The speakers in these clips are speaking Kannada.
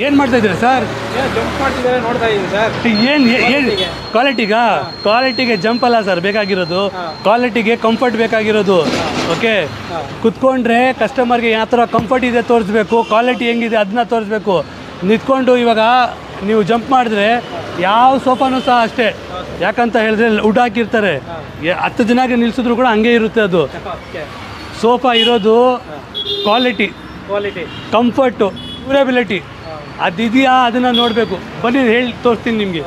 ಏನು ಮಾಡ್ತಾ ಇದ್ದೀರಾ ಸರ್? ಜಂಪ್ ಮಾಡ್ತಿದ್ದಾರೆ ನೋಡ್ತಾ ಇದ್ದೀವಿ ಸರ್. ಏನು ಕ್ವಾಲಿಟಿಗೆ ಜಂಪ್ ಅಲ್ಲ ಸರ್ ಬೇಕಾಗಿರೋದು, ಕ್ವಾಲಿಟಿಗೆ ಕಂಫರ್ಟ್ ಬೇಕಾಗಿರೋದು. ಓಕೆ, ಕುತ್ಕೊಂಡ್ರೆ ಕಸ್ಟಮರ್ಗೆ ಯಾವ ಥರ ಕಂಫರ್ಟ್ ಇದೆ ತೋರಿಸ್ಬೇಕು, ಕ್ವಾಲಿಟಿ ಹೆಂಗಿದೆ ಅದನ್ನ ತೋರಿಸ್ಬೇಕು. ನಿಂತ್ಕೊಂಡು ಇವಾಗ ನೀವು ಜಂಪ್ ಮಾಡಿದ್ರೆ ಯಾವ ಸೋಫಾನೂ ಸಹ ಅಷ್ಟೇ. ಯಾಕಂತ ಹೇಳಿದ್ರೆ ವುಡ್ ಹಾಕಿರ್ತಾರೆ, 10 ಜನಕ್ಕೆ ನಿಲ್ಸಿದ್ರು ಕೂಡ ಹಂಗೆ ಇರುತ್ತೆ ಅದು. ಸೋಫಾ ಇರೋದು ಕ್ವಾಲಿಟಿ, ಕಂಫರ್ಟು, ಡ್ಯೂರಬಿಲಿಟಿ ಅದಿದೆಯಾ ಅದನ್ನು ನೋಡಬೇಕು. ಬನ್ನಿ ಹೇಳಿ ತೋರಿಸ್ತೀನಿ ನಿಮಗೆ.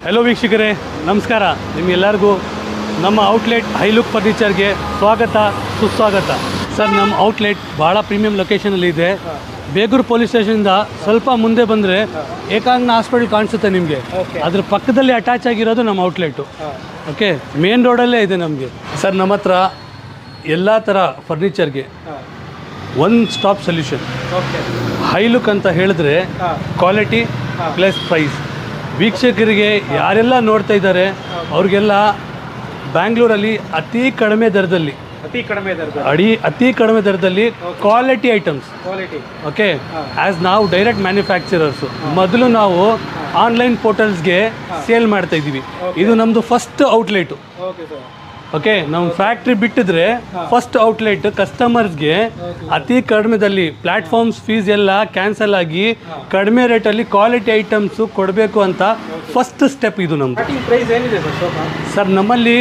ಹಲೋ ವೀಕ್ಷಕರೇ, ನಮಸ್ಕಾರ. ನಿಮಗೆಲ್ಲರಿಗೂ ನಮ್ಮ ಔಟ್ಲೆಟ್ ಹೈಲುಕ್ ಫರ್ನಿಚರ್ಗೆ ಸ್ವಾಗತ, ಸುಸ್ವಾಗತ. ಸರ್, ನಮ್ಮ ಔಟ್ಲೆಟ್ ಭಾಳ ಪ್ರೀಮಿಯಂ ಲೊಕೇಶನಲ್ಲಿ ಇದೆ. ಬೇಗೂರು ಪೊಲೀಸ್ ಸ್ಟೇಷನಿಂದ ಸ್ವಲ್ಪ ಮುಂದೆ ಬಂದರೆ ಏಕಾಂಗ್ನ ಹಾಸ್ಪಿಟಲ್ ಕಾಣಿಸುತ್ತೆ ನಿಮಗೆ. ಅದ್ರ ಪಕ್ಕದಲ್ಲಿ ಅಟ್ಯಾಚ್ ಆಗಿರೋದು ನಮ್ಮ ಔಟ್ಲೆಟು. ಓಕೆ, ಮೇನ್ ರೋಡಲ್ಲೇ ಇದೆ ನಮಗೆ. ಸರ್, ನಮ್ಮ ಹತ್ರ ಎಲ್ಲ ಥರ ಫರ್ನಿಚರ್ಗೆ ಒನ್ ಸ್ಟಾಪ್ ಸೊಲ್ಯೂಷನ್. ಹೈಲುಕ್ ಅಂತ ಹೇಳಿದ್ರೆ ಕ್ವಾಲಿಟಿ ಪ್ಲಸ್ ಪ್ರೈಸ್. ವೀಕ್ಷಕರಿಗೆ ಯಾರೆಲ್ಲ ನೋಡ್ತಾ ಇದ್ದಾರೆ ಅವ್ರಿಗೆಲ್ಲ ಬ್ಯಾಂಗ್ಳೂರಲ್ಲಿ ಅತಿ ಕಡಿಮೆ ದರದಲ್ಲಿ ಕ್ವಾಲಿಟಿ ಐಟಮ್ಸ್. ಓಕೆ, ಆ್ಯಸ್ ನಾವು ಡೈರೆಕ್ಟ್ ಮ್ಯಾನುಫ್ಯಾಕ್ಚರರ್ಸು. ಮೊದಲು ನಾವು ಆನ್ಲೈನ್ ಪೋರ್ಟಲ್ಸ್ಗೆ ಸೇಲ್ ಮಾಡ್ತಾ ಇದ್ದೀವಿ. ಇದು ನಮ್ಮದು ಫಸ್ಟ್ ಔಟ್ಲೆಟು. ಓಕೆ, ನಮ್ಮ ಫ್ಯಾಕ್ಟ್ರಿ ಬಿಟ್ಟಿದ್ರೆ ಫಸ್ಟ್ ಔಟ್ಲೆಟ್ ಕಸ್ಟಮರ್ಸ್ಗೆ ಅತಿ ಕಡಿಮೆದಲ್ಲಿ ಪ್ಲ್ಯಾಟ್ಫಾರ್ಮ್ಸ್ ಫೀಸ್ ಎಲ್ಲ ಕ್ಯಾನ್ಸಲ್ ಆಗಿ ಕಡಿಮೆ ರೇಟಲ್ಲಿ ಕ್ವಾಲಿಟಿ ಐಟಮ್ಸು ಕೊಡಬೇಕು ಅಂತ ಫಸ್ಟ್ ಸ್ಟೆಪ್ ಇದು ನಮ್ಮದು. ಸರ್, ನಮ್ಮಲ್ಲಿ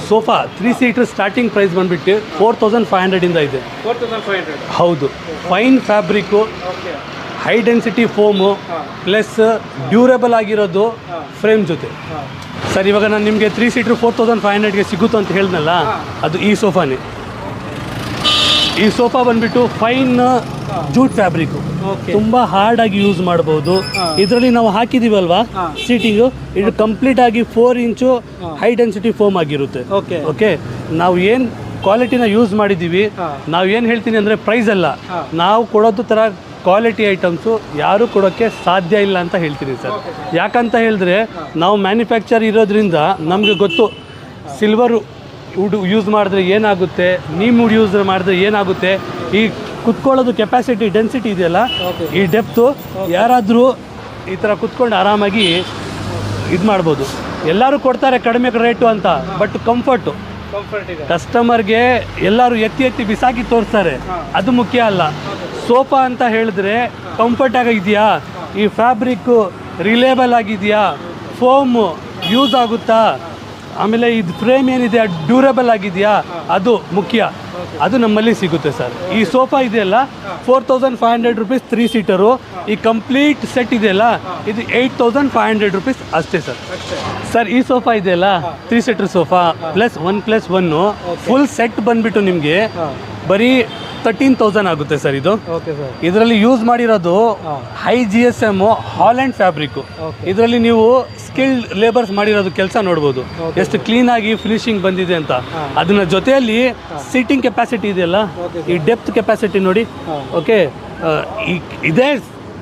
ಸೋಫಾ 3 ಸೀಟರ್ ಸ್ಟಾರ್ಟಿಂಗ್ ಪ್ರೈಸ್ ಬಂದುಬಿಟ್ಟು 4500 ಇದೆ. ಹೌದು, fine fabric, high density foam plus durable ಆಗಿರೋದು ಫ್ರೇಮ್ ಜೊತೆ. ಸರ್, ಇವಾಗ ನಾನು ನಿಮಗೆ 3 ಸೀಟ್ರ್ 4500ಗೆ ಸಿಗುತ್ತೋ ಅಂತ ಹೇಳಿದ್ನಲ್ಲ, ಅದು ಈ ಸೋಫಾನೇ. ಈ ಸೋಫಾ ಬಂದುಬಿಟ್ಟು ಫೈನ್ ಜೂಟ್ ಫ್ಯಾಬ್ರಿಕ್ಕು, ತುಂಬ ಹಾರ್ಡಾಗಿ ಯೂಸ್ ಮಾಡ್ಬೋದು. ಇದರಲ್ಲಿ ನಾವು ಹಾಕಿದ್ದೀವಲ್ವಾ ಸೀಟಿಂಗು, ಇದು ಕಂಪ್ಲೀಟ್ ಆಗಿ 4 ಇಂಚು ಹೈ ಡೆನ್ಸಿಟಿ ಫೋಮ್ ಆಗಿರುತ್ತೆ. ಓಕೆ, ನಾವು ಏನು ಕ್ವಾಲಿಟಿನ ಯೂಸ್ ಮಾಡಿದ್ದೀವಿ, ನಾವು ಏನು ಹೇಳ್ತೀನಿ ಅಂದರೆ ಪ್ರೈಸ್ ಅಲ್ಲ, ನಾವು ಕೊಡೋದು ಥರ ಕ್ವಾಲಿಟಿ ಐಟಮ್ಸು ಯಾರೂ ಕೊಡೋಕ್ಕೆ ಸಾಧ್ಯ ಇಲ್ಲ ಅಂತ ಹೇಳ್ತೀನಿ ಸರ್. ಯಾಕಂತ ಹೇಳಿದ್ರೆ ನಾವು ಮ್ಯಾನುಫ್ಯಾಕ್ಚರ್ ಇರೋದ್ರಿಂದ ನಮಗೆ ಗೊತ್ತು ಸಿಲ್ವರ್ ವುಡ್ ಯೂಸ್ ಮಾಡಿದ್ರೆ ಏನಾಗುತ್ತೆ, ನೀಮ್ ವುಡ್ ಯೂಸ್ ಮಾಡಿದ್ರೆ ಏನಾಗುತ್ತೆ. ಈ ಕುತ್ಕೊಳ್ಳೋದು ಕೆಪಾಸಿಟಿ ಡೆನ್ಸಿಟಿ ಇದೆಯಲ್ಲ, ಈ ಡೆಪ್ತು ಯಾರಾದರೂ ಈ ಥರ ಕುತ್ಕೊಂಡು ಆರಾಮಾಗಿ ಇದು ಮಾಡ್ಬೋದು. ಎಲ್ಲರೂ ಕೊಡ್ತಾರೆ ಕಡಿಮೆ ರೇಟು ಅಂತ, ಬಟ್ ಕಂಫರ್ಟು ಕಸ್ಟಮರ್ಗೆ ಎಲ್ಲರೂ ಎತ್ತಿ ಬಿಸಾಕಿ ತೋರಿಸ್ತಾರೆ, ಅದು ಮುಖ್ಯ ಅಲ್ಲ. ಸೋಫಾ ಅಂತ ಹೇಳಿದ್ರೆ ಕಂಫರ್ಟ್ ಆಗಿದೆಯಾ, ಈ ಫ್ಯಾಬ್ರಿಕ್ಕು ರಿಲೇಬಲ್ ಆಗಿದೆಯಾ, ಫೋಮು ಯೂಸ್ ಆಗುತ್ತಾ, ಆಮೇಲೆ ಇದು ಫ್ರೇಮ್ ಏನಿದೆ ಡ್ಯೂರಬಲ್ ಆಗಿದೆಯಾ, ಅದು ಮುಖ್ಯ. ಅದು ನಮ್ಮಲ್ಲಿ ಸಿಗುತ್ತೆ ಸರ್. ಈ ಸೋಫಾ ಇದೆಯಲ್ಲ 4500 ರೂಪೀಸ್ 3 ಸೀಟರು. ಈ ಕಂಪ್ಲೀಟ್ ಸೆಟ್ ಇದೆಯಲ್ಲ ಇದು 8500 ರೂಪೀಸ್ ಅಷ್ಟೇ ಸರ್. ಸರ್, ಈ ಸೋಫಾ ಇದೆಯಲ್ಲ 3 seater sofa plus 1+1 full set ಬಂದುಬಿಟ್ಟು ನಿಮಗೆ ಬರೀ 13,000 ಆಗುತ್ತೆ ಸರ್. ಇದು ಇದರಲ್ಲಿ ಯೂಸ್ ಮಾಡಿರೋದು ಹೈ GSM ಹಾಲೆಂಡ್ ಫ್ಯಾಬ್ರಿಕ್ಕು. ಇದರಲ್ಲಿ ನೀವು ಸ್ಕಿಲ್ಡ್ ಲೇಬರ್ಸ್ ಮಾಡಿರೋದು ಕೆಲಸ ನೋಡ್ಬೋದು, ಎಷ್ಟು ಕ್ಲೀನಾಗಿ ಫಿನಿಶಿಂಗ್ ಬಂದಿದೆ ಅಂತ. ಅದನ್ನ ಜೊತೆಯಲ್ಲಿ ಸೀಟಿಂಗ್ ಕೆಪಾಸಿಟಿ ಇದೆಯಲ್ಲ, ಈ ಡೆಪ್ತ್ ಕೆಪಾಸಿಟಿ ನೋಡಿ. ಓಕೆ, ಇದೇ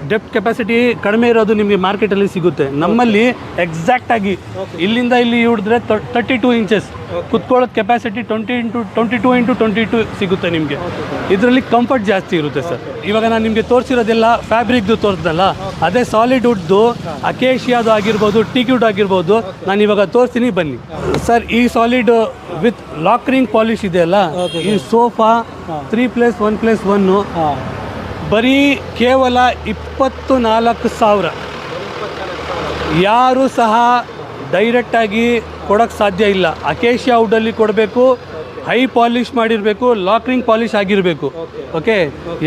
ಡೆಪ್ತ್ ಕೆಪಾಸಿಟಿ ಕಡಿಮೆ ಇರೋದು ನಿಮಗೆ ಮಾರ್ಕೆಟಲ್ಲಿ ಸಿಗುತ್ತೆ. ನಮ್ಮಲ್ಲಿ ಎಕ್ಸಾಕ್ಟಾಗಿ ಇಲ್ಲಿಂದ ಇಲ್ಲಿ ಹಿಡಿದ್ರೆ 32 ಇಂಚಸ್ ಕುತ್ಕೊಳ್ಳೋದು ಕೆಪಾಸಿಟಿ 22x22 ಸಿಗುತ್ತೆ ನಿಮಗೆ. ಇದರಲ್ಲಿ ಕಂಫರ್ಟ್ ಜಾಸ್ತಿ ಇರುತ್ತೆ ಸರ್. ಇವಾಗ ನಾನು ನಿಮಗೆ ತೋರಿಸಿರೋದೆಲ್ಲ ಫ್ಯಾಬ್ರಿಕ್ದು ತೋರಿಸ್ದಲ್ಲ, ಅದೇ ಸಾಲಿಡ್ ವುಡ್ದು ಅಕೇಶಿಯಾದು ಆಗಿರ್ಬೋದು, ಟೀಕ್ವುಡ್ ಆಗಿರ್ಬೋದು. ನಾನು ಇವಾಗ ತೋರಿಸ್ತೀನಿ, ಬನ್ನಿ ಸರ್. ಈ ಸಾಲಿಡ್ ವಿತ್ ಲಾಕ್ರಿಂಗ್ ಪಾಲಿಶ್ ಇದೆಯಲ್ಲ, ಈ ಸೋಫಾ 3+1+1 ಬರೀ ಕೇವಲ 24,000. ಯಾರೂ ಸಹ ಡೈರೆಕ್ಟಾಗಿ ಕೊಡೋಕ್ಕೆ ಸಾಧ್ಯ ಇಲ್ಲ. ಅಕೇಶಿಯಾ ವುಡ್ಡಲ್ಲಿ ಕೊಡಬೇಕು, ಹೈ ಪಾಲಿಶ್ ಮಾಡಿರಬೇಕು, ಲಾಕ್ರಿಂಗ್ ಪಾಲಿಶ್ ಆಗಿರಬೇಕು. ಓಕೆ,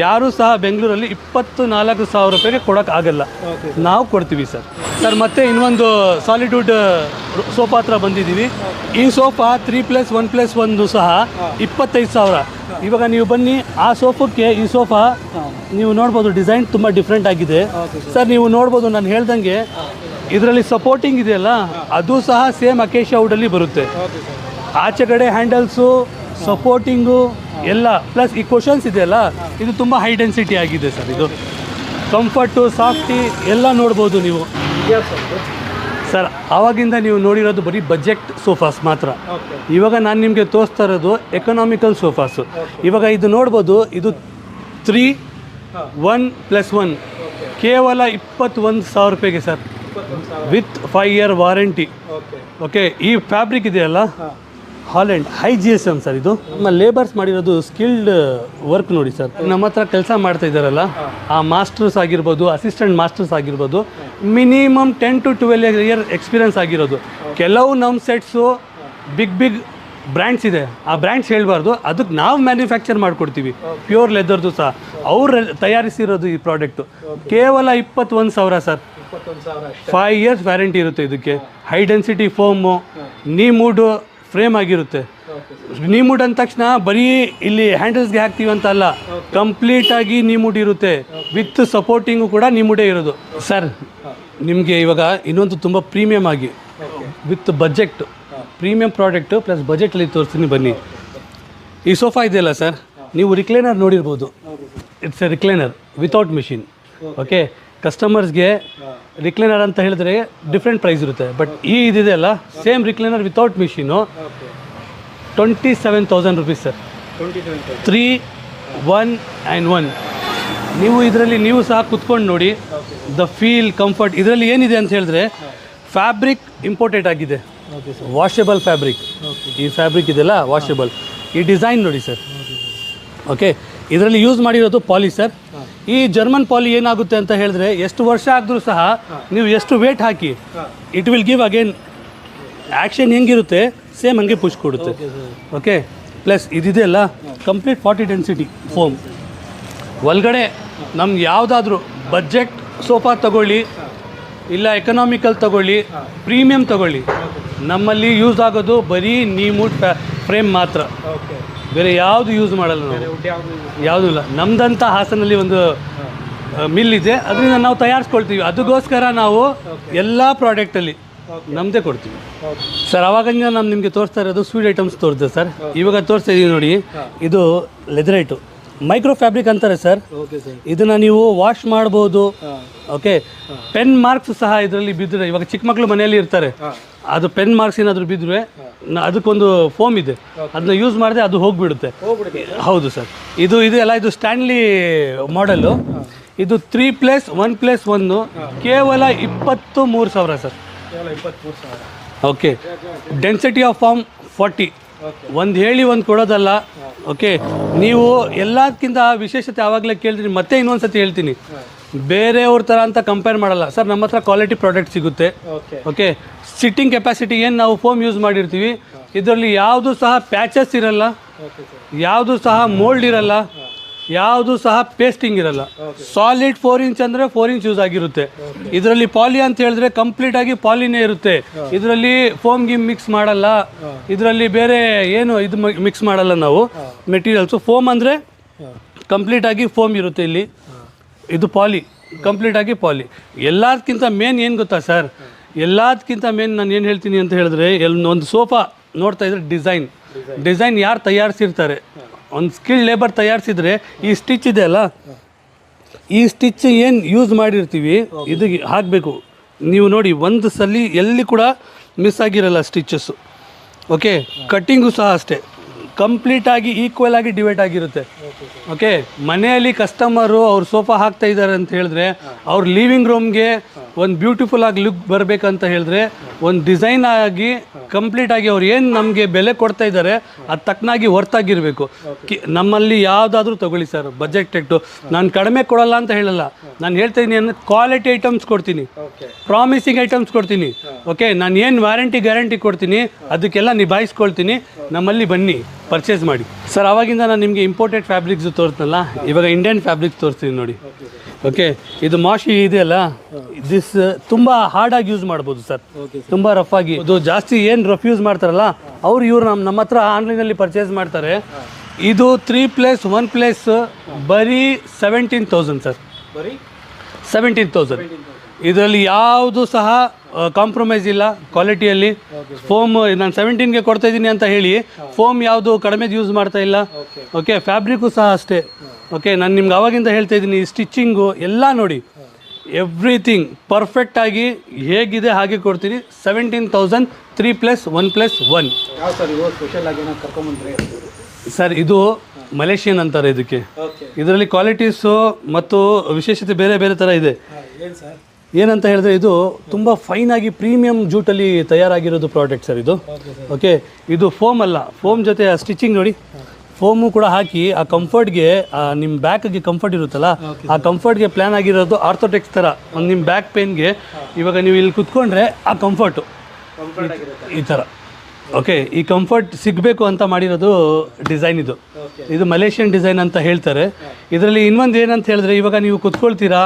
ಯಾರೂ ಸಹ ಬೆಂಗಳೂರಲ್ಲಿ 24,000 ರೂಪಾಯಿಗೆ ಕೊಡೋಕ್ಕೆ ಆಗಲ್ಲ, ನಾವು ಕೊಡ್ತೀವಿ ಸರ್. ಸರ್, ಮತ್ತೆ ಇನ್ನೊಂದು ಸಾಲಿಡ್ ವುಡ್ ಸೋಫಾ ಹತ್ರ ಬಂದಿದ್ದೀವಿ. ಈ ಸೋಫಾ 3+1+1 ಸಹ 25,000. ಇವಾಗ ನೀವು ಬನ್ನಿ, ಆ ಸೋಫಾಕ್ಕೆ ಈ ಸೋಫಾ ನೀವು ನೋಡ್ಬೋದು, ಡಿಸೈನ್ ತುಂಬ ಡಿಫ್ರೆಂಟ್ ಆಗಿದೆ ಸರ್. ನೀವು ನೋಡ್ಬೋದು, ನಾನು ಹೇಳ್ದಂಗೆ ಇದರಲ್ಲಿ ಸಪೋರ್ಟಿಂಗ್ ಇದೆಯಲ್ಲ, ಅದು ಸಹ ಸೇಮ್ ಅಕೇಶಿಯಾ ವುಡಲ್ಲಿ ಬರುತ್ತೆ. ಆಚೆ ಕಡೆ ಹ್ಯಾಂಡಲ್ಸು, ಸಪೋರ್ಟಿಂಗು ಎಲ್ಲ ಪ್ಲಸ್ ಈ ಕ್ವಶನ್ಸ್ ಇದೆಯಲ್ಲ, ಇದು ತುಂಬ ಹೈ ಡೆನ್ಸಿಟಿ ಆಗಿದೆ ಸರ್. ಇದು ಕಂಫರ್ಟು ಸಾಫ್ಟಿ ಎಲ್ಲ ನೋಡ್ಬೋದು ನೀವು ಇದೆಯಾ ಸರ್? ಸರ್. ಆವಾಗಿಂದ ನೀವು ನೋಡಿರೋದು ಬರೀ ಬಜೆಟ್ ಸೋಫಾಸ್ ಮಾತ್ರ. ಓಕೆ. ಇವಾಗ ನಾನು ನಿಮಗೆ ತೋರಿಸ್ತಾ ಇರೋದು ಎಕನಾಮಿಕಲ್ ಸೋಫಾಸು. ಇವಾಗ ಇದು ನೋಡ್ಬೋದು, ಇದು 3(1+1) ಕೇವಲ 21,000 ರೂಪಾಯಿಗೆ sir, 21,000. With 5 year warranty. Okay. Okay. ಈ ಫ್ಯಾಬ್ರಿಕ್ ಇದೆಯಲ್ಲ, ಹಾಂ. Holland high GSM sir. ಇದು ನಮ್ಮ ಲೇಬರ್ಸ್ ಮಾಡಿರೋದು ಸ್ಕಿಲ್ಡ್ ವರ್ಕ್ ನೋಡಿ ಸರ್. ನಮ್ಮ ಹತ್ರ ಕೆಲಸ ಮಾಡ್ತಾ ಇದ್ದಾರಲ್ಲ, ಆ ಮಾಸ್ಟರ್ಸ್ ಆಗಿರ್ಬೋದು, ಅಸಿಸ್ಟೆಂಟ್ ಮಾಸ್ಟರ್ಸ್ ಆಗಿರ್ಬೋದು, ಮಿನಿಮಮ್ 10 to 12 year ಎಕ್ಸ್ಪೀರಿಯನ್ಸ್ ಆಗಿರೋದು. ಕೆಲವು ನಮ್ಮ ಸೆಟ್ಸು ಬಿಗ್ ಬ್ರ್ಯಾಂಡ್ಸ್ ಇದೆ, ಆ ಬ್ರ್ಯಾಂಡ್ಸ್ ಹೇಳಬಾರ್ದು, ಅದಕ್ಕೆ ನಾವು ಮ್ಯಾನುಫ್ಯಾಕ್ಚರ್ ಮಾಡಿಕೊಡ್ತೀವಿ. ಪ್ಯೂರ್ ಲೆದರ್ದು ಸಹ ಅವ್ರು ತಯಾರಿಸಿರೋದು ಈ ಪ್ರಾಡಕ್ಟು. ಕೇವಲ 21,000 ಸರ್. 21,000 ಅಷ್ಟೇ. 5 years ವ್ಯಾರಂಟಿ ಇರುತ್ತೆ ಇದಕ್ಕೆ. ಹೈ ಡೆನ್ಸಿಟಿ ಫೋಮು, ನೀ ಮೂಡು ಫ್ರೇಮ್ ಆಗಿರುತ್ತೆ. ನೀ ಮೂಡ್ ಅಂದ ತಕ್ಷಣ ಬರೀ ಇಲ್ಲಿ ಹ್ಯಾಂಡಲ್ಸ್ಗೆ ಹಾಕ್ತೀವಿ ಅಂತ ಅಲ್ಲ, ಕಂಪ್ಲೀಟಾಗಿ ನೀ ಮೂಡ್ ಇರುತ್ತೆ. ವಿತ್ ಸಪೋರ್ಟಿಂಗು ಕೂಡ ನೀ ಮೂಡೇ ಇರೋದು ಸರ್. ನಿಮಗೆ ಇವಾಗ ಇನ್ನೊಂದು ತುಂಬ ಪ್ರೀಮಿಯಮ್ ಆಗಿ with budget premium product plus ಬಜೆಟಲ್ಲಿ ತೋರಿಸ್ತೀನಿ ಬನ್ನಿ. ಈ ಸೋಫಾ ಇದೆಯಲ್ಲ ಸರ್, ನೀವು ರಿಕ್ಲೈನರ್ ನೋಡಿರ್ಬೋದು. It's a recliner without machine. Okay. ಕಸ್ಟಮರ್ಸ್ಗೆ ರಿಕ್ಲೈನರ್ ಅಂತ ಹೇಳಿದ್ರೆ ಡಿಫ್ರೆಂಟ್ ಪ್ರೈಸ್ ಇರುತ್ತೆ. ಬಟ್ ಈ ಇದಿದೆಯಲ್ಲ, same recliner without machine 27,000 rupees sir. 27,000. 3, 1 and 1. ನೀವು ಇದರಲ್ಲಿ ನೀವು ಸಹ ಕುತ್ಕೊಂಡು ನೋಡಿ ದ ಫೀಲ್, ಕಂಫರ್ಟ್. ಇದರಲ್ಲಿ ಏನಿದೆ ಅಂತ ಹೇಳಿದ್ರೆ ಫ್ಯಾಬ್ರಿಕ್ ಇಂಪೋರ್ಟೆಡ್ ಆಗಿದೆ, ಓಕೆ ಸರ್. Washable fabric. ಈ ಫ್ಯಾಬ್ರಿಕ್ ಇದೆಲ್ಲ ವಾಷೆಬಲ್. ಈ ಡಿಸೈನ್ ನೋಡಿ ಸರ್. ಓಕೆ. ಇದರಲ್ಲಿ ಯೂಸ್ ಮಾಡಿರೋದು ಪಾಲಿ ಸರ್. ಈ ಜರ್ಮನ್ ಪಾಲಿ ಏನಾಗುತ್ತೆ ಅಂತ ಹೇಳಿದ್ರೆ, ಎಷ್ಟು ವರ್ಷ ಆದರೂ ಸಹ ನೀವು ಎಷ್ಟು ವೇಟ್ ಹಾಕಿ, it will give again action ಹೆಂಗಿರುತ್ತೆ ಸೇಮ್ ಹಂಗೆ ಪುಷ್ ಕೊಡುತ್ತೆ. ಓಕೆ. ಪ್ಲಸ್ ಇದಿದೆಯಲ್ಲ, ಕಂಪ್ಲೀಟ್ 40 ಡೆನ್ಸಿಟಿ ಫೋಮ್. ಒಳಗಡೆ ನಮ್ಗೆ ಯಾವುದಾದ್ರೂ ಬಜೆಟ್ ಸೋಫಾ ತಗೊಳ್ಳಿ, ಇಲ್ಲ ಎಕನಾಮಿಕಲ್ ತಗೊಳ್ಳಿ, ಪ್ರೀಮಿಯಂ ತಗೊಳ್ಳಿ, ನಮ್ಮಲ್ಲಿ ಯೂಸ್ ಆಗೋದು ಬರೀ ನೀಮುಡ್ ಫ್ರೇಮ್ ಮಾತ್ರ. ಓಕೆ. ಬೇರೆ ಯಾವುದು ಯೂಸ್ ಮಾಡಲ್ಲ ನಾವು, ವುಡ್ ಯಾವುದು? ಯಾವುದೂ ಇಲ್ಲ. ನಮ್ದಂತ ಹಾಸನಲ್ಲಿ ಒಂದು ಮಿಲ್ ಇದೆ, ಅದರಿಂದ ನಾವು ತಯಾರಿಸ್ಕೊಳ್ತೀವಿ. ಅದಕ್ಕೋಸ್ಕರ ನಾವು ಎಲ್ಲ ಪ್ರಾಡಕ್ಟಲ್ಲಿ ನಮ್ಮದೇ ಕೊಡ್ತೀವಿ ಸರ್. ಅವಾಗಿಂದ ನಾನು ನಿಮಗೆ ತೋರಿಸ್ತಾ ಇರೋದು ಸ್ವೀಟ್ ಐಟಮ್ಸ್ ತೋರಿಸಿದೆ ಸರ್. ಇವಾಗ ತೋರಿಸ್ತಾ ಇದ್ದೀವಿ ನೋಡಿ, ಇದು ಲೆದರೈಟು ಮೈಕ್ರೋ ಫ್ಯಾಬ್ರಿಕ್ ಅಂತಾರೆ ಸರ್. Okay sir. ಇದನ್ನು ನೀವು ವಾಶ್ ಮಾಡ್ಬೋದು. ಹಾಂ. ಓಕೆ. ಪೆನ್ ಮಾರ್ಕ್ಸ್ ಸಹ ಇದರಲ್ಲಿ ಬಿದ್ದರೆ, ಇವಾಗ ಚಿಕ್ಕ ಮಕ್ಕಳು ಮನೆಯಲ್ಲಿ ಇರ್ತಾರೆ, ಅದು ಪೆನ್ ಮಾರ್ಕ್ಸ್ ಏನಾದರೂ ಬಿದ್ದರೆ ಅದಕ್ಕೊಂದು ಫೋಮ್ ಇದೆ, ಅದನ್ನ ಯೂಸ್ ಮಾಡಿದ್ರೆ ಅದು ಹೋಗಿಬಿಡುತ್ತೆ. ಹೌದು ಸರ್. ಇದು ಇದೆಲ್ಲ ಇದು ಸ್ಟ್ಯಾನ್ಲಿ ಮಾಡೆಲ್ಲು. ಇದು 3+1+1 ಕೇವಲ 23,000 ಸರ್. ಕೇವಲ 23,000. ಓಕೆ. Density of foam 40. ಒಂದು ಹೇಳಿ ಒಂದು ಕೊಡೋದಲ್ಲ. ಓಕೆ. ನೀವು ಎಲ್ಲದಕ್ಕಿಂತ ವಿಶೇಷತೆ ಆವಾಗಲೇ ಕೇಳ್ತೀನಿ, ಮತ್ತೆ ಇನ್ನೊಂದು ಸತಿ ಹೇಳ್ತೀನಿ, ಬೇರೆಯವ್ರ ಥರ ಅಂತ ಕಂಪೇರ್ ಮಾಡಲ್ಲ ಸರ್. ನಮ್ಮ ಹತ್ರ ಕ್ವಾಲಿಟಿ ಪ್ರಾಡಕ್ಟ್ ಸಿಗುತ್ತೆ. ಓಕೆ. ಓಕೆ. ಸಿಟ್ಟಿಂಗ್ ಕೆಪಾಸಿಟಿ ಏನು ನಾವು ಫೋಮ್ ಯೂಸ್ ಮಾಡಿರ್ತೀವಿ, ಇದರಲ್ಲಿ ಯಾವುದು ಸಹ ಪ್ಯಾಚಸ್ ಇರಲ್ಲ, ಓಕೆ ಸರ್. ಯಾವುದು ಸಹ ಮೋಲ್ಡ್ ಇರಲ್ಲ, ಯಾವುದು ಸಹ ಪೇಸ್ಟಿಂಗ್ ಇರಲ್ಲ. ಸಾಲಿಡ್ 4 ಇಂಚ್ ಅಂದರೆ 4 ಇಂಚ್ ಯೂಸ್ ಆಗಿರುತ್ತೆ. ಇದರಲ್ಲಿ ಪಾಲಿ ಅಂತ ಹೇಳಿದ್ರೆ ಕಂಪ್ಲೀಟಾಗಿ ಪಾಲಿನೇ ಇರುತ್ತೆ. ಇದರಲ್ಲಿ ಫೋಮ್ ಗಿಮ್ ಮಿಕ್ಸ್ ಮಾಡಲ್ಲ, ಇದರಲ್ಲಿ ಬೇರೆ ಏನು ಇದು ಮಿಕ್ಸ್ ಮಾಡಲ್ಲ ನಾವು ಮೆಟೀರಿಯಲ್ಸು. ಫೋಮ್ ಅಂದರೆ ಕಂಪ್ಲೀಟಾಗಿ ಫೋಮ್ ಇರುತ್ತೆ ಇಲ್ಲಿ. ಇದು ಪಾಲಿ, ಕಂಪ್ಲೀಟಾಗಿ ಪಾಲಿ. ಎಲ್ಲದಕ್ಕಿಂತ ಮೇನ್ ಏನು ಗೊತ್ತಾ ಸರ್, ಎಲ್ಲದಕ್ಕಿಂತ ಮೇನ್ ನಾನು ಏನು ಹೇಳ್ತೀನಿ ಅಂತ ಹೇಳಿದ್ರೆ, ಒಂದು ಸೋಫಾ ನೋಡ್ತಾ ಇದ್ರೆ ಡಿಸೈನ್ ಯಾರು ತಯಾರಿಸಿರ್ತಾರೆ, ಒಂದು ಸ್ಕಿಲ್ಡ್ ಲೇಬರ್ ತಯಾರಿಸಿದ್ರೆ, ಈ ಸ್ಟಿಚ್ ಇದೆ ಅಲ್ಲ, ಈ ಸ್ಟಿಚ್ ಏನು ಯೂಸ್ ಮಾಡಿರ್ತೀವಿ ಇದಕ್ಕೆ ಹಾಕಬೇಕು. ನೀವು ನೋಡಿ, ಒಂದು ಸಲ ಎಲ್ಲಿ ಕೂಡ ಮಿಸ್ ಆಗಿರಲ್ಲ ಸ್ಟಿಚಸ್ಸು. ಓಕೆ. ಕಟ್ಟಿಂಗು ಸಹ ಅಷ್ಟೇ, ಕಂಪ್ಲೀಟಾಗಿ ಈಕ್ವಲ್ ಆಗಿ ಡಿವೈಡ್ ಆಗಿರುತ್ತೆ. ಓಕೆ. ಮನೆಯಲ್ಲಿ ಕಸ್ಟಮರು ಅವ್ರು ಸೋಫಾ ಹಾಕ್ತಾ ಇದ್ದಾರೆ ಅಂತ ಹೇಳಿದ್ರೆ, ಅವ್ರ ಲಿವಿಂಗ್ ರೂಮ್ಗೆ ಒಂದು ಬ್ಯೂಟಿಫುಲ್ ಆಗಿ ಲುಕ್ ಬರಬೇಕಂತ ಹೇಳಿದ್ರೆ, ಒಂದು ಡಿಸೈನ್ ಆಗಿ ಕಂಪ್ಲೀಟಾಗಿ ಅವ್ರು ಏನು ನಮಗೆ ಬೆಲೆ ಕೊಡ್ತಾ ಇದ್ದಾರೆ ಅದು ತಕ್ಕನಾಗಿ ವರ್ತಾಗಿರಬೇಕು. ನಮ್ಮಲ್ಲಿ ಯಾವುದಾದ್ರೂ ತೊಗೊಳ್ಳಿ ಸರ್, ಬಜೆಟ್ ರೇಟು. ನಾನು ಕಡಿಮೆ ಕೊಡಲ್ಲ ಅಂತ ಹೇಳಲ್ಲ, ನಾನು ಹೇಳ್ತಾ ಇದ್ದೀನಿ ಅಂದರೆ ಕ್ವಾಲಿಟಿ ಐಟಮ್ಸ್ ಕೊಡ್ತೀನಿ, ಪ್ರಾಮಿಸಿಂಗ್ ಐಟಮ್ಸ್ ಕೊಡ್ತೀನಿ. ಓಕೆ. ನಾನು ಏನು ವ್ಯಾರಂಟಿ ಗ್ಯಾರಂಟಿ ಕೊಡ್ತೀನಿ ಅದಕ್ಕೆಲ್ಲ ನಿಭಾಯಿಸ್ಕೊಳ್ತೀನಿ. ನಮ್ಮಲ್ಲಿ ಬನ್ನಿ, ಪರ್ಚೇಸ್ ಮಾಡಿ ಸರ್. ಆವಾಗಿಂದ ನಾನು ನಿಮಗೆ ಇಂಪೋರ್ಟೆಡ್ ಫ್ಯಾಬ್ರಿಕ್ಸ್ ತೋರಿಸ್ನಲ್ಲ, ಇವಾಗ ಇಂಡಿಯನ್ ಫ್ಯಾಬ್ರಿಕ್ಸ್ ತೋರಿಸ್ತೀನಿ ನೋಡಿ. ಓಕೆ. ಇದು ಮಾಶಿ ಇದೆಯಲ್ಲ, ದಿಸ್ ತುಂಬ ಹಾರ್ಡಾಗಿ ಯೂಸ್ ಮಾಡ್ಬೋದು ಸರ್, ತುಂಬ ರಫ್ ಆಗಿ. ಇದು ಜಾಸ್ತಿ ಏನು ರಫ್ ಯೂಸ್ ಮಾಡ್ತಾರಲ್ಲ ಇವರು ನಮ್ಮ ಹತ್ರ ಆನ್ಲೈನಲ್ಲಿ ಪರ್ಚೇಸ್ ಮಾಡ್ತಾರೆ. ಇದು 3+1+ ಬರೀ 17,000 ಸರ್. ಬರೀ 17,000. ಇದರಲ್ಲಿ ಯಾವುದು ಸಹ ಕಾಂಪ್ರಮೈಸ್ ಇಲ್ಲ ಕ್ವಾಲಿಟಿಯಲ್ಲಿ. ಫೋಮ್ ನಾನು 17ಗೆ ಕೊಡ್ತಾ ಇದ್ದೀನಿ ಅಂತ ಹೇಳಿ ಫೋಮ್ ಯಾವುದು ಕಡಿಮೆದು ಯೂಸ್ ಮಾಡ್ತಾ ಇಲ್ಲ. ಓಕೆ, ಫ್ಯಾಬ್ರಿಕ್ಕು ಸಹ ಅಷ್ಟೇ. ಓಕೆ, ನಾನು ನಿಮ್ಗೆ ಆವಾಗಿಂದ ಹೇಳ್ತಾ ಇದ್ದೀನಿ, ಸ್ಟಿಚ್ಚಿಂಗು ಎಲ್ಲ ನೋಡಿ, ಎವ್ರಿಥಿಂಗ್ ಪರ್ಫೆಕ್ಟಾಗಿ ಹೇಗಿದೆ ಹಾಗೆ ಕೊಡ್ತೀನಿ. 17,000 3+1+1. ಯಾವ ಸರ್ ಇವು ಸ್ಪೆಷಲ್ ಆಗಿ ಏನೋ ಕರ್ಕೊಂಬಂದ್ರಿ ಸರ್ ಇದು ಮಲೇಷಿಯನ್ ಅಂತಾರೆ ಇದಕ್ಕೆ. ಓಕೆ ಇದರಲ್ಲಿ ಕ್ವಾಲಿಟೀಸು ಮತ್ತು ವಿಶೇಷತೆ ಬೇರೆ ಬೇರೆ ಥರ ಇದೆ. ಏನು ಸರ್ ಏನಂತ ಹೇಳಿದ್ರೆ ಇದು ತುಂಬ ಫೈನಾಗಿ ಪ್ರೀಮಿಯಂ ಜೂಟಲ್ಲಿ ತಯಾರಾಗಿರೋದು ಪ್ರಾಡಕ್ಟ್ ಸರ್ ಇದು. ಓಕೆ, ಇದು ಫೋಮ್ ಅಲ್ಲ, ಫೋಮ್ ಜೊತೆ ಆ ಸ್ಟಿಚಿಂಗ್ ನೋಡಿ, ಫೋಮು ಕೂಡ ಹಾಕಿ ಆ ಕಂಫರ್ಟ್ಗೆ ನಿಮ್ಮ ಬ್ಯಾಕ್ಗೆ ಕಂಫರ್ಟ್ ಇರುತ್ತಲ್ಲ, ಆ ಕಂಫರ್ಟ್ಗೆ ಪ್ಲ್ಯಾನ್ ಆಗಿರೋದು ಆರ್ಥೋಟೆಕ್ಸ್ ಥರ. ಒಂದು ನಿಮ್ಮ ಬ್ಯಾಕ್ ಪೇನ್ಗೆ ಇವಾಗ ನೀವು ಇಲ್ಲಿ ಕುತ್ಕೊಂಡ್ರೆ ಆ ಕಂಫರ್ಟು ಕಂಫರ್ಟ್ ಆಗಿರುತ್ತೆ ಈ ಥರ. ಓಕೆ, ಈ ಕಂಫರ್ಟ್ ಸಿಗಬೇಕು ಅಂತ ಮಾಡಿರೋದು ಡಿಸೈನ್ ಇದು. ಇದು ಮಲೇಷಿಯನ್ ಡಿಸೈನ್ ಅಂತ ಹೇಳ್ತಾರೆ. ಇದರಲ್ಲಿ ಇನ್ನೊಂದು ಏನಂತ ಹೇಳಿದ್ರೆ, ಇವಾಗ ನೀವು ಕುತ್ಕೊಳ್ತೀರಾ,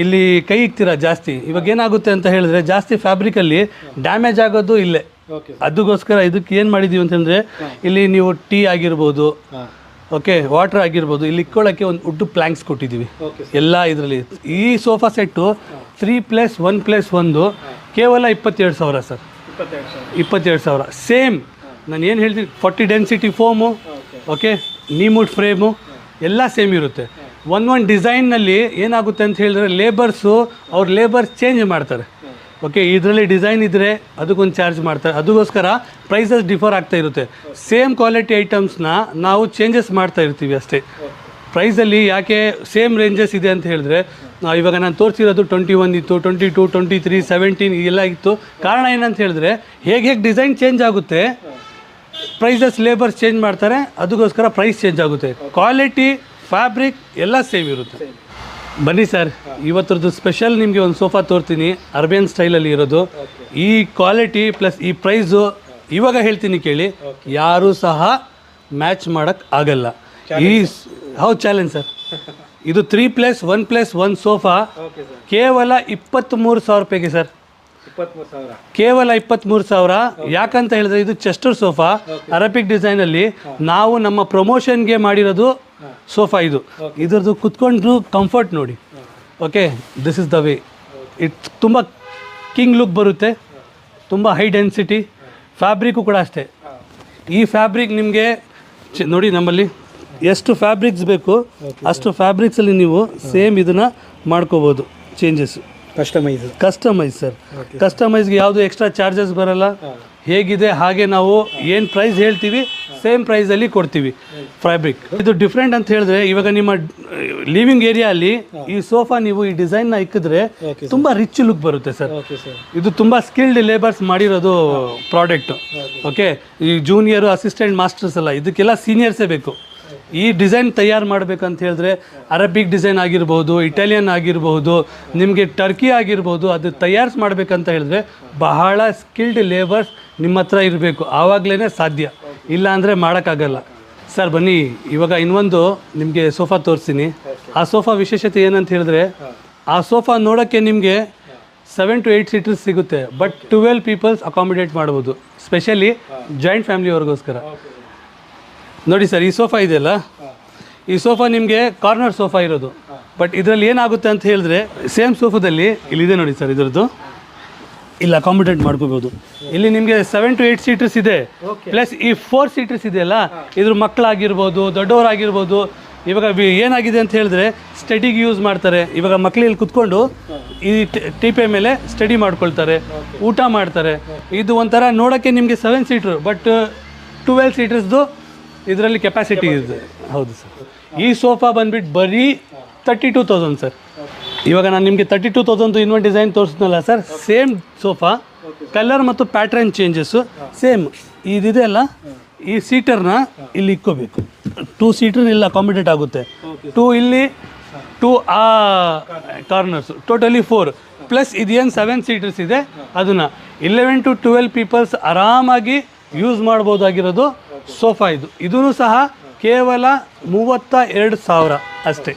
ಇಲ್ಲಿ ಕೈ ಇಕ್ತೀರಾ ಜಾಸ್ತಿ, ಇವಾಗ ಏನಾಗುತ್ತೆ ಅಂತ ಹೇಳಿದ್ರೆ ಜಾಸ್ತಿ ಫ್ಯಾಬ್ರಿಕಲ್ಲಿ ಡ್ಯಾಮೇಜ್ ಆಗೋದು ಇಲ್ಲೇ. ಓಕೆ ಅದಕ್ಕೋಸ್ಕರ ಇದಕ್ಕೆ ಏನು ಮಾಡಿದ್ದೀವಿ ಅಂತಂದರೆ, ಇಲ್ಲಿ ನೀವು ಟೀ ಆಗಿರ್ಬೋದು, ಹಾಂ ಓಕೆ, ವಾಟರ್ ಆಗಿರ್ಬೋದು, ಇಲ್ಲಿ ಇಟ್ಕೊಳ್ಳೋಕ್ಕೆ ಒಂದು ಉಡ್ಡು ಪ್ಲ್ಯಾಂಕ್ಸ್ ಕೊಟ್ಟಿದ್ದೀವಿ ಓಕೆ ಎಲ್ಲ ಇದರಲ್ಲಿ. ಈ ಸೋಫಾ ಸೆಟ್ಟು 3+1+1 ಕೇವಲ 22,000 ಸರ್. 22,000 ಸೇಮ್. ನಾನು ಏನು ಹೇಳ್ತೀನಿ, 40 ಡೆನ್ಸಿಟಿ ಫೋಮು, ಓಕೆ, ನೀಮುಡ್ ಫ್ರೇಮು ಎಲ್ಲ ಸೇಮ್ ಇರುತ್ತೆ. ಒಂದೊಂದು ಡಿಸೈನ್ನಲ್ಲಿ ಏನಾಗುತ್ತೆ ಅಂತ ಹೇಳಿದ್ರೆ ಲೇಬರ್ಸು ಅವ್ರ ಲೇಬರ್ಸ್ ಚೇಂಜ್ ಮಾಡ್ತಾರೆ. ಓಕೆ, ಇದರಲ್ಲಿ ಡಿಸೈನ್ ಇದ್ದರೆ ಅದಕ್ಕೊಂದು ಚಾರ್ಜ್ ಮಾಡ್ತಾರೆ, ಅದಕ್ಕೋಸ್ಕರ ಪ್ರೈಸಸ್ ಡಿಫರ್ ಆಗ್ತಾ ಇರುತ್ತೆ. ಸೇಮ್ ಕ್ವಾಲಿಟಿ ಐಟಮ್ಸ್ನ ನಾವು ಚೇಂಜಸ್ ಮಾಡ್ತಾ ಇರ್ತೀವಿ ಅಷ್ಟೇ. ಪ್ರೈಸಲ್ಲಿ ಯಾಕೆ ಸೇಮ್ ರೇಂಜಸ್ ಇದೆ ಅಂತ ಹೇಳಿದ್ರೆ, ಇವಾಗ ನಾನು ತೋರಿಸಿರೋದು 21 ಇತ್ತು, 22, 23, 17 ಎಲ್ಲ ಇತ್ತು. ಕಾರಣ ಏನಂತ ಹೇಳಿದ್ರೆ, ಹೇಗೆ ಡಿಸೈನ್ ಚೇಂಜ್ ಆಗುತ್ತೆ, ಪ್ರೈಸಸ್ ಲೇಬರ್ಸ್ ಚೇಂಜ್ ಮಾಡ್ತಾರೆ, ಅದಕ್ಕೋಸ್ಕರ ಪ್ರೈಸ್ ಚೇಂಜ್ ಆಗುತ್ತೆ. ಕ್ವಾಲಿಟಿ, ಫ್ಯಾಬ್ರಿಕ್ ಎಲ್ಲ ಸೇಮ್ ಇರುತ್ತೆ. ಬನ್ನಿ ಸರ್, ಇವತ್ತರದ್ದು ಸ್ಪೆಷಲ್ ನಿಮಗೆ ಒಂದು ಸೋಫಾ ತೋರ್ತೀನಿ, ಅರ್ಬಿಯನ್ ಸ್ಟೈಲಲ್ಲಿ ಇರೋದು. ಈ ಕ್ವಾಲಿಟಿ ಪ್ಲಸ್ ಈ ಪ್ರೈಸು ಇವಾಗ ಹೇಳ್ತೀನಿ ಕೇಳಿ, ಯಾರೂ ಸಹ ಮ್ಯಾಚ್ ಮಾಡೋಕ್ಕೆ ಆಗಲ್ಲ. ಈ ಹೌದು ಚಾಲೆಂಜ್ ಸರ್. ಇದು 3+1+1 ಸೋಫಾ ಕೇವಲ 23,000 ರೂಪಾಯಿಗೆ ಸರ್. 23,000 ಕೇವಲ 23,000. ಯಾಕಂತ ಹೇಳಿದ್ರೆ ಇದು ಚೆಸ್ಟರ್ ಸೋಫಾ, ಅರಬಿಕ್ ಡಿಸೈನಲ್ಲಿ ನಾವು ನಮ್ಮ ಪ್ರಮೋಷನ್ಗೆ ಮಾಡಿರೋದು ಸೋಫಾ ಇದು. ಇದ್ರದ್ದು ಕುತ್ಕೊಂಡು ಕಂಫರ್ಟ್ ನೋಡಿ. Okay, this is the way. It ತುಂಬ ಕಿಂಗ್ ಲುಕ್ ಬರುತ್ತೆ, ತುಂಬ ಹೈ ಡೆನ್ಸಿಟಿ. ಫ್ಯಾಬ್ರಿಕ್ಕು ಕೂಡ ಅಷ್ಟೇ. ಈ ಫ್ಯಾಬ್ರಿಕ್ ನಿಮಗೆ ನೋಡಿ, ನಮ್ಮಲ್ಲಿ ಎಷ್ಟು ಫ್ಯಾಬ್ರಿಕ್ಸ್ ಬೇಕು ಅಷ್ಟು ಫ್ಯಾಬ್ರಿಕ್ಸಲ್ಲಿ ನೀವು ಸೇಮ್ ಇದನ್ನು ಮಾಡ್ಕೋಬೋದು. Changes customise sir. ಕಸ್ಟಮೈಸ್ಗೆ ಯಾವುದು ಎಕ್ಸ್ಟ್ರಾ ಚಾರ್ಜಸ್ ಬರಲ್ಲ. ಹೇಗಿದೆ ಹಾಗೆ ನಾವು ಏನು ಪ್ರೈಸ್ ಹೇಳ್ತೀವಿ ಸೇಮ್ ಪ್ರೈಸಲ್ಲಿ ಕೊಡ್ತೀವಿ. ಫ್ಯಾಬ್ರಿಕ್ ಇದು ಡಿಫ್ರೆಂಟ್ ಅಂತ ಹೇಳಿದ್ರೆ, ಇವಾಗ ನಿಮ್ಮ ಲಿವಿಂಗ್ ಏರಿಯಾಲ್ಲಿ ಈ ಸೋಫಾ ನೀವು ಈ ಡಿಸೈನ್ನ ಇಕ್ಕಿದ್ರೆ ತುಂಬ ರಿಚ್ ಲುಕ್ ಬರುತ್ತೆ ಸರ್. ಇದು ತುಂಬ ಸ್ಕಿಲ್ಡ್ ಲೇಬರ್ಸ್ ಮಾಡಿರೋದು ಪ್ರಾಡಕ್ಟು. ಓಕೆ, ಈ ಜೂನಿಯರು, ಅಸಿಸ್ಟೆಂಟ್ ಮಾಸ್ಟರ್ಸ್ ಅಲ್ಲ, ಇದಕ್ಕೆಲ್ಲ ಸೀನಿಯರ್ಸೇ ಬೇಕು. ಈ ಡಿಸೈನ್ ತಯಾರು ಮಾಡಬೇಕಂತ ಹೇಳಿದ್ರೆ ಅರಬಿಕ್ ಡಿಸೈನ್ ಆಗಿರ್ಬೋದು, ಇಟಾಲಿಯನ್ ಆಗಿರ್ಬೋದು, ನಿಮಗೆ ಟರ್ಕಿ ಆಗಿರ್ಬೋದು, ಅದು ತಯಾರಿಸಿ ಮಾಡಬೇಕಂತ ಹೇಳಿದ್ರೆ ಬಹಳ ಸ್ಕಿಲ್ಡ್ ಲೇಬರ್ಸ್ ನಿಮ್ಮ ಹತ್ರ ಇರಬೇಕು, ಆವಾಗಲೇ ಸಾಧ್ಯ. ಇಲ್ಲ ಅಂದರೆ ಮಾಡೋಕ್ಕಾಗಲ್ಲ. ಸರ್ ಬನ್ನಿ, ಇವಾಗ ಇನ್ನೊಂದು ನಿಮಗೆ ಸೋಫಾ ತೋರಿಸ್ತೀನಿ. ಆ ಸೋಫಾ ವಿಶೇಷತೆ ಏನಂತ ಹೇಳಿದ್ರೆ, ಆ ಸೋಫಾ ನೋಡೋಕ್ಕೆ ನಿಮಗೆ 7 to 8 ಸೀಟರ್ಸ್ ಸಿಗುತ್ತೆ, ಬಟ್ 12 ಪೀಪಲ್ಸ್ ಅಕಾಮಿಡೇಟ್ ಮಾಡ್ಬೋದು, ಸ್ಪೆಷಲಿ ಜಾಯಿಂಟ್ ಫ್ಯಾಮಿಲಿಯವ್ರಿಗೋಸ್ಕರ. ನೋಡಿ ಸರ್, ಈ ಸೋಫಾ ಇದೆಯಲ್ಲ, ಈ ಸೋಫಾ ನಿಮಗೆ ಕಾರ್ನರ್ ಸೋಫಾ ಇರೋದು. ಬಟ್ ಇದರಲ್ಲಿ ಏನಾಗುತ್ತೆ ಅಂತ ಹೇಳಿದ್ರೆ, ಸೇಮ್ ಸೋಫಾದಲ್ಲಿ ಇಲ್ಲಿದೆ ನೋಡಿ ಸರ್, ಇದರದ್ದು ಇಲ್ಲಿ ಅಕಾಮಿಡೇಟ್ ಮಾಡ್ಕೋಬೋದು. ಇಲ್ಲಿ ನಿಮಗೆ 7 to 8 ಸೀಟರ್ಸ್ ಇದೆ, ಪ್ಲಸ್ ಈ 4 ಸೀಟರ್ಸ್ ಇದೆಯಲ್ಲ, ಇದ್ರ ಮಕ್ಕಳಾಗಿರ್ಬೋದು, ದೊಡ್ಡವರಾಗಿರ್ಬೋದು. ಇವಾಗ ಏನಾಗಿದೆ ಅಂತ ಹೇಳಿದ್ರೆ ಸ್ಟಡಿಗೆ ಯೂಸ್ ಮಾಡ್ತಾರೆ. ಇವಾಗ ಮಕ್ಕಳು ಇಲ್ಲಿ ಕುತ್ಕೊಂಡು ಈ ಟೀಪೆ ಮೇಲೆ ಸ್ಟಡಿ ಮಾಡ್ಕೊಳ್ತಾರೆ, ಊಟ ಮಾಡ್ತಾರೆ. ಇದು ಒಂಥರ ನೋಡೋಕ್ಕೆ ನಿಮಗೆ 7 ಸೀಟ್ರು, ಬಟ್ 12 ಸೀಟರ್ಸ್ದು ಇದರಲ್ಲಿ ಕೆಪಾಸಿಟಿ ಇದೆ. ಹೌದು ಸರ್. ಈ ಸೋಫಾ ಬಂದ್ಬಿಟ್ಟು ಬರೀ 32,000 ಸರ್. ಇವಾಗ ನಾನು ನಿಮಗೆ 32,000 ಇನ್ನೊಂದು ಡಿಸೈನ್ ತೋರಿಸ್ನಲ್ಲ ಸರ್, ಸೇಮ್ ಸೋಫಾ, ಕಲರ್ ಮತ್ತು ಪ್ಯಾಟ್ರನ್ ಚೇಂಜಸ್ಸು ಸೇಮ್. ಇದಿದೆ ಅಲ್ಲ, ಈ ಸೀಟರ್ನ ಇಲ್ಲಿ ಇಕ್ಕೋಬೇಕು. 2 ಸೀಟರ್ ಇಲ್ಲಿ ಅಕಾಮಿಡೇಟ್ ಆಗುತ್ತೆ, 2 ಇಲ್ಲಿ, 2 ಆ ಕಾರ್ನರ್ಸು, ಟೋಟಲಿ 4. ಪ್ಲಸ್ ಇದೇನು 7 ಸೀಟರ್ಸ್ ಇದೆ ಅದನ್ನು 11 to 12 ಪೀಪಲ್ಸ್ ಆರಾಮಾಗಿ ಯೂಸ್ ಮಾಡ್ಬೋದಾಗಿರೋದು ಸೋಫಾ ಇದು. ಇದೂ ಸಹ ಕೇವಲ 32,000 ಅಷ್ಟೇ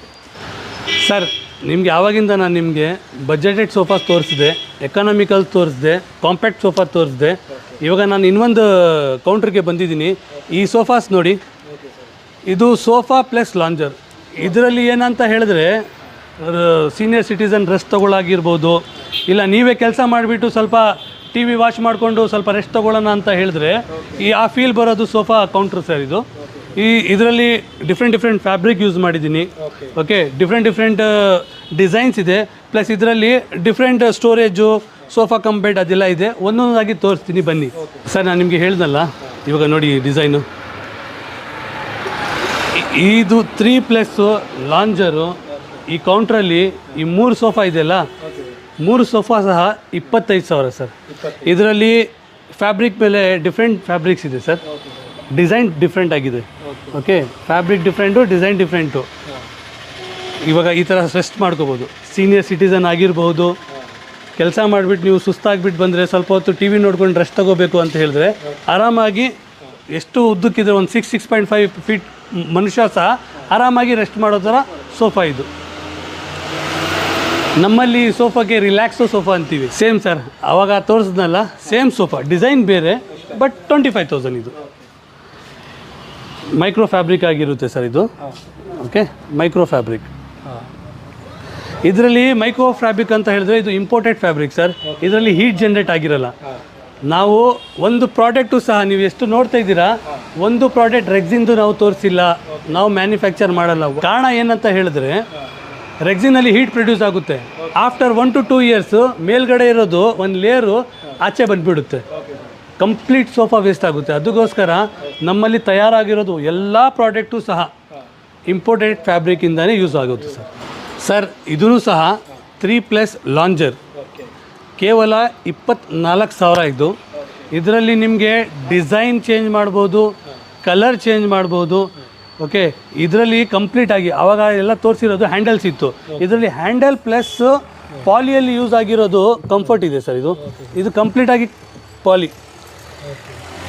ಸರ್. ನಿಮಗೆ ಆವಾಗಿಂದ ನಾನು ನಿಮಗೆ ಬಜೆಟೆಡ್ ಸೋಫಾಸ್ ತೋರಿಸಿದೆ, ಎಕನಾಮಿಕಲ್ ತೋರಿಸಿದೆ, ಕಾಂಪ್ಯಾಕ್ಟ್ ಸೋಫಾ ತೋರಿಸಿದೆ. ಇವಾಗ ನಾನು ಇನ್ನೊಂದು ಕೌಂಟ್ರಿಗೆ ಬಂದಿದ್ದೀನಿ. ಈ ಸೋಫಾಸ್ ನೋಡಿ, ಇದು ಸೋಫಾ ಪ್ಲಸ್ ಲಾಂಜರ್. ಇದರಲ್ಲಿ ಏನಂತ ಹೇಳಿದ್ರೆ ಸೀನಿಯರ್ ಸಿಟಿಸನ್ ರೆಸ್ಟ್ ತೊಗೊಳಾಗಿರ್ಬೋದು, ಇಲ್ಲ ನೀವೇ ಕೆಲಸ ಮಾಡಿಬಿಟ್ಟು ಸ್ವಲ್ಪ ಟಿ ವಿ ವಾಚ್ ಮಾಡಿಕೊಂಡು ಸ್ವಲ್ಪ ರೆಸ್ಟ್ ತೊಗೊಳ್ಳೋಣ ಅಂತ ಹೇಳಿದ್ರೆ ಆ ಫೀಲ್ ಬರೋದು ಸೋಫಾ ಕೌಂಟ್ರ್ ಸರ್ ಇದು. ಇದರಲ್ಲಿ ಡಿಫ್ರೆಂಟ್ ಫ್ಯಾಬ್ರಿಕ್ ಯೂಸ್ ಮಾಡಿದ್ದೀನಿ. ಓಕೆ, ಡಿಫ್ರೆಂಟ್ ಡಿಸೈನ್ಸ್ ಇದೆ. ಪ್ಲಸ್ ಇದರಲ್ಲಿ different storage, sofa cum bed ಅದೆಲ್ಲ ಇದೆ. ಒಂದೊಂದಾಗಿ ತೋರಿಸ್ತೀನಿ ಬನ್ನಿ ಸರ್. ನಾನು ನಿಮಗೆ ಹೇಳ್ದಲ್ಲ, ಇವಾಗ ನೋಡಿ ಡಿಸೈನು, ಇದು 3+ ಲಾಂಜರು. ಈ ಕೌಂಟ್ರಲ್ಲಿ ಈ 3 ಸೋಫಾ ಇದೆಯಲ್ಲ, 3 ಸೋಫಾ ಸಹ 25,000 ಸರ್. ಇದರಲ್ಲಿ ಫ್ಯಾಬ್ರಿಕ್ ಮೇಲೆ ಡಿಫ್ರೆಂಟ್ ಫ್ಯಾಬ್ರಿಕ್ಸ್ ಇದೆ ಸರ್. ಡಿಸೈನ್ ಡಿಫ್ರೆಂಟ್ ಆಗಿದೆ. Okay, fabric different, design different. ಇವಾಗ ಈ ಥರ ರೆಸ್ಟ್ ಮಾಡ್ಕೋಬೋದು. ಸೀನಿಯರ್ ಸಿಟಿಸನ್ ಆಗಿರ್ಬೋದು, ಕೆಲಸ ಮಾಡಿಬಿಟ್ಟು ನೀವು ಸುಸ್ತಾಗ್ಬಿಟ್ಟು ಬಂದರೆ ಸ್ವಲ್ಪ ಹೊತ್ತು ಟಿ ವಿ ನೋಡ್ಕೊಂಡು ರೆಸ್ಟ್ ತೊಗೋಬೇಕು ಅಂತ ಹೇಳಿದ್ರೆ ಆರಾಮಾಗಿ, ಎಷ್ಟು ಉದ್ದಕ್ಕಿದ್ರೆ ಒಂದು 6.5 ಫೀಟ್ ಮನುಷ್ಯ ಸಹ ಆರಾಮಾಗಿ ರೆಸ್ಟ್ ಮಾಡೋ ಥರ ಸೋಫಾ ಇದು. ನಮ್ಮಲ್ಲಿ ಸೋಫಾಗೆ ರಿಲ್ಯಾಕ್ಸೋ ಸೋಫಾ ಅಂತೀವಿ. ಸೇಮ್ ಸರ್, ಆವಾಗ ತೋರಿಸಿದ್ನಲ್ಲ, ಸೇಮ್ ಸೋಫಾ, ಡಿಸೈನ್ ಬೇರೆ, ಬಟ್ 25,000 ಇದು. ಮೈಕ್ರೋ ಫ್ಯಾಬ್ರಿಕ್ ಆಗಿರುತ್ತೆ ಸರ್ ಇದು. Okay, micro fabric. ಇದರಲ್ಲಿ ಮೈಕ್ರೋ ಫ್ಯಾಬ್ರಿಕ್ ಅಂತ ಹೇಳಿದ್ರೆ ಇದು ಇಂಪೋರ್ಟೆಡ್ ಫ್ಯಾಬ್ರಿಕ್ ಸರ್. ಇದರಲ್ಲಿ ಹೀಟ್ ಜನ್ರೇಟ್ ಆಗಿರಲ್ಲ. ನಾವು ಒಂದು ಪ್ರಾಡಕ್ಟು ಸಹ ನೀವು ಎಷ್ಟು ನೋಡ್ತಾ ಇದ್ದೀರಾ, ಒಂದು ಪ್ರಾಡಕ್ಟ್ ರೆಕ್ಸಿನ್ದು ನಾವು ತೋರಿಸಿಲ್ಲ, ನಾವು ಮ್ಯಾನುಫ್ಯಾಕ್ಚರ್ ಮಾಡಲ್ಲ. ಕಾರಣ ಏನಂತ ಹೇಳಿದ್ರೆ, ರೆಕ್ಸಿನಲ್ಲಿ ಹೀಟ್ ಪ್ರೊಡ್ಯೂಸ್ ಆಗುತ್ತೆ. ಆಫ್ಟರ್ 1 to 2 ಇಯರ್ಸು ಮೇಲ್ಗಡೆ ಇರೋದು ಒಂದು ಲೇಯರು ಆಚೆ ಬಂದುಬಿಡುತ್ತೆ. ಕಂಪ್ಲೀಟ್ ಸೋಫಾ ವೇಸ್ಟ್ ಆಗುತ್ತೆ. ಅದಕ್ಕೋಸ್ಕರ ನಮ್ಮಲ್ಲಿ ತಯಾರಾಗಿರೋದು ಎಲ್ಲ ಪ್ರಾಡಕ್ಟು ಸಹ ಇಂಪೋರ್ಟೆಡ್ ಫ್ಯಾಬ್ರಿಕ್ಕಿಂದನೇ ಯೂಸ್ ಆಗುತ್ತೆ ಸರ್. ಸರ್, ಇದೂ ಸಹ 3+ ಲಾಂಜರ್, ಕೇವಲ 24,000 ಇದು. ಇದರಲ್ಲಿ ನಿಮಗೆ ಡಿಸೈನ್ ಚೇಂಜ್ ಮಾಡ್ಬೋದು, ಕಲರ್ ಚೇಂಜ್ ಮಾಡ್ಬೋದು. ಓಕೆ, ಇದರಲ್ಲಿ ಕಂಪ್ಲೀಟಾಗಿ ಆವಾಗ ಎಲ್ಲ ತೋರಿಸಿರೋದು ಹ್ಯಾಂಡಲ್ಸ್ ಇತ್ತು. ಇದರಲ್ಲಿ ಹ್ಯಾಂಡಲ್ ಪ್ಲಸ್ ಪಾಲಿಯಲ್ಲಿ ಯೂಸ್ ಆಗಿರೋದು ಕಂಫರ್ಟ್ ಇದೆ ಸರ್. ಇದು ಕಂಪ್ಲೀಟಾಗಿ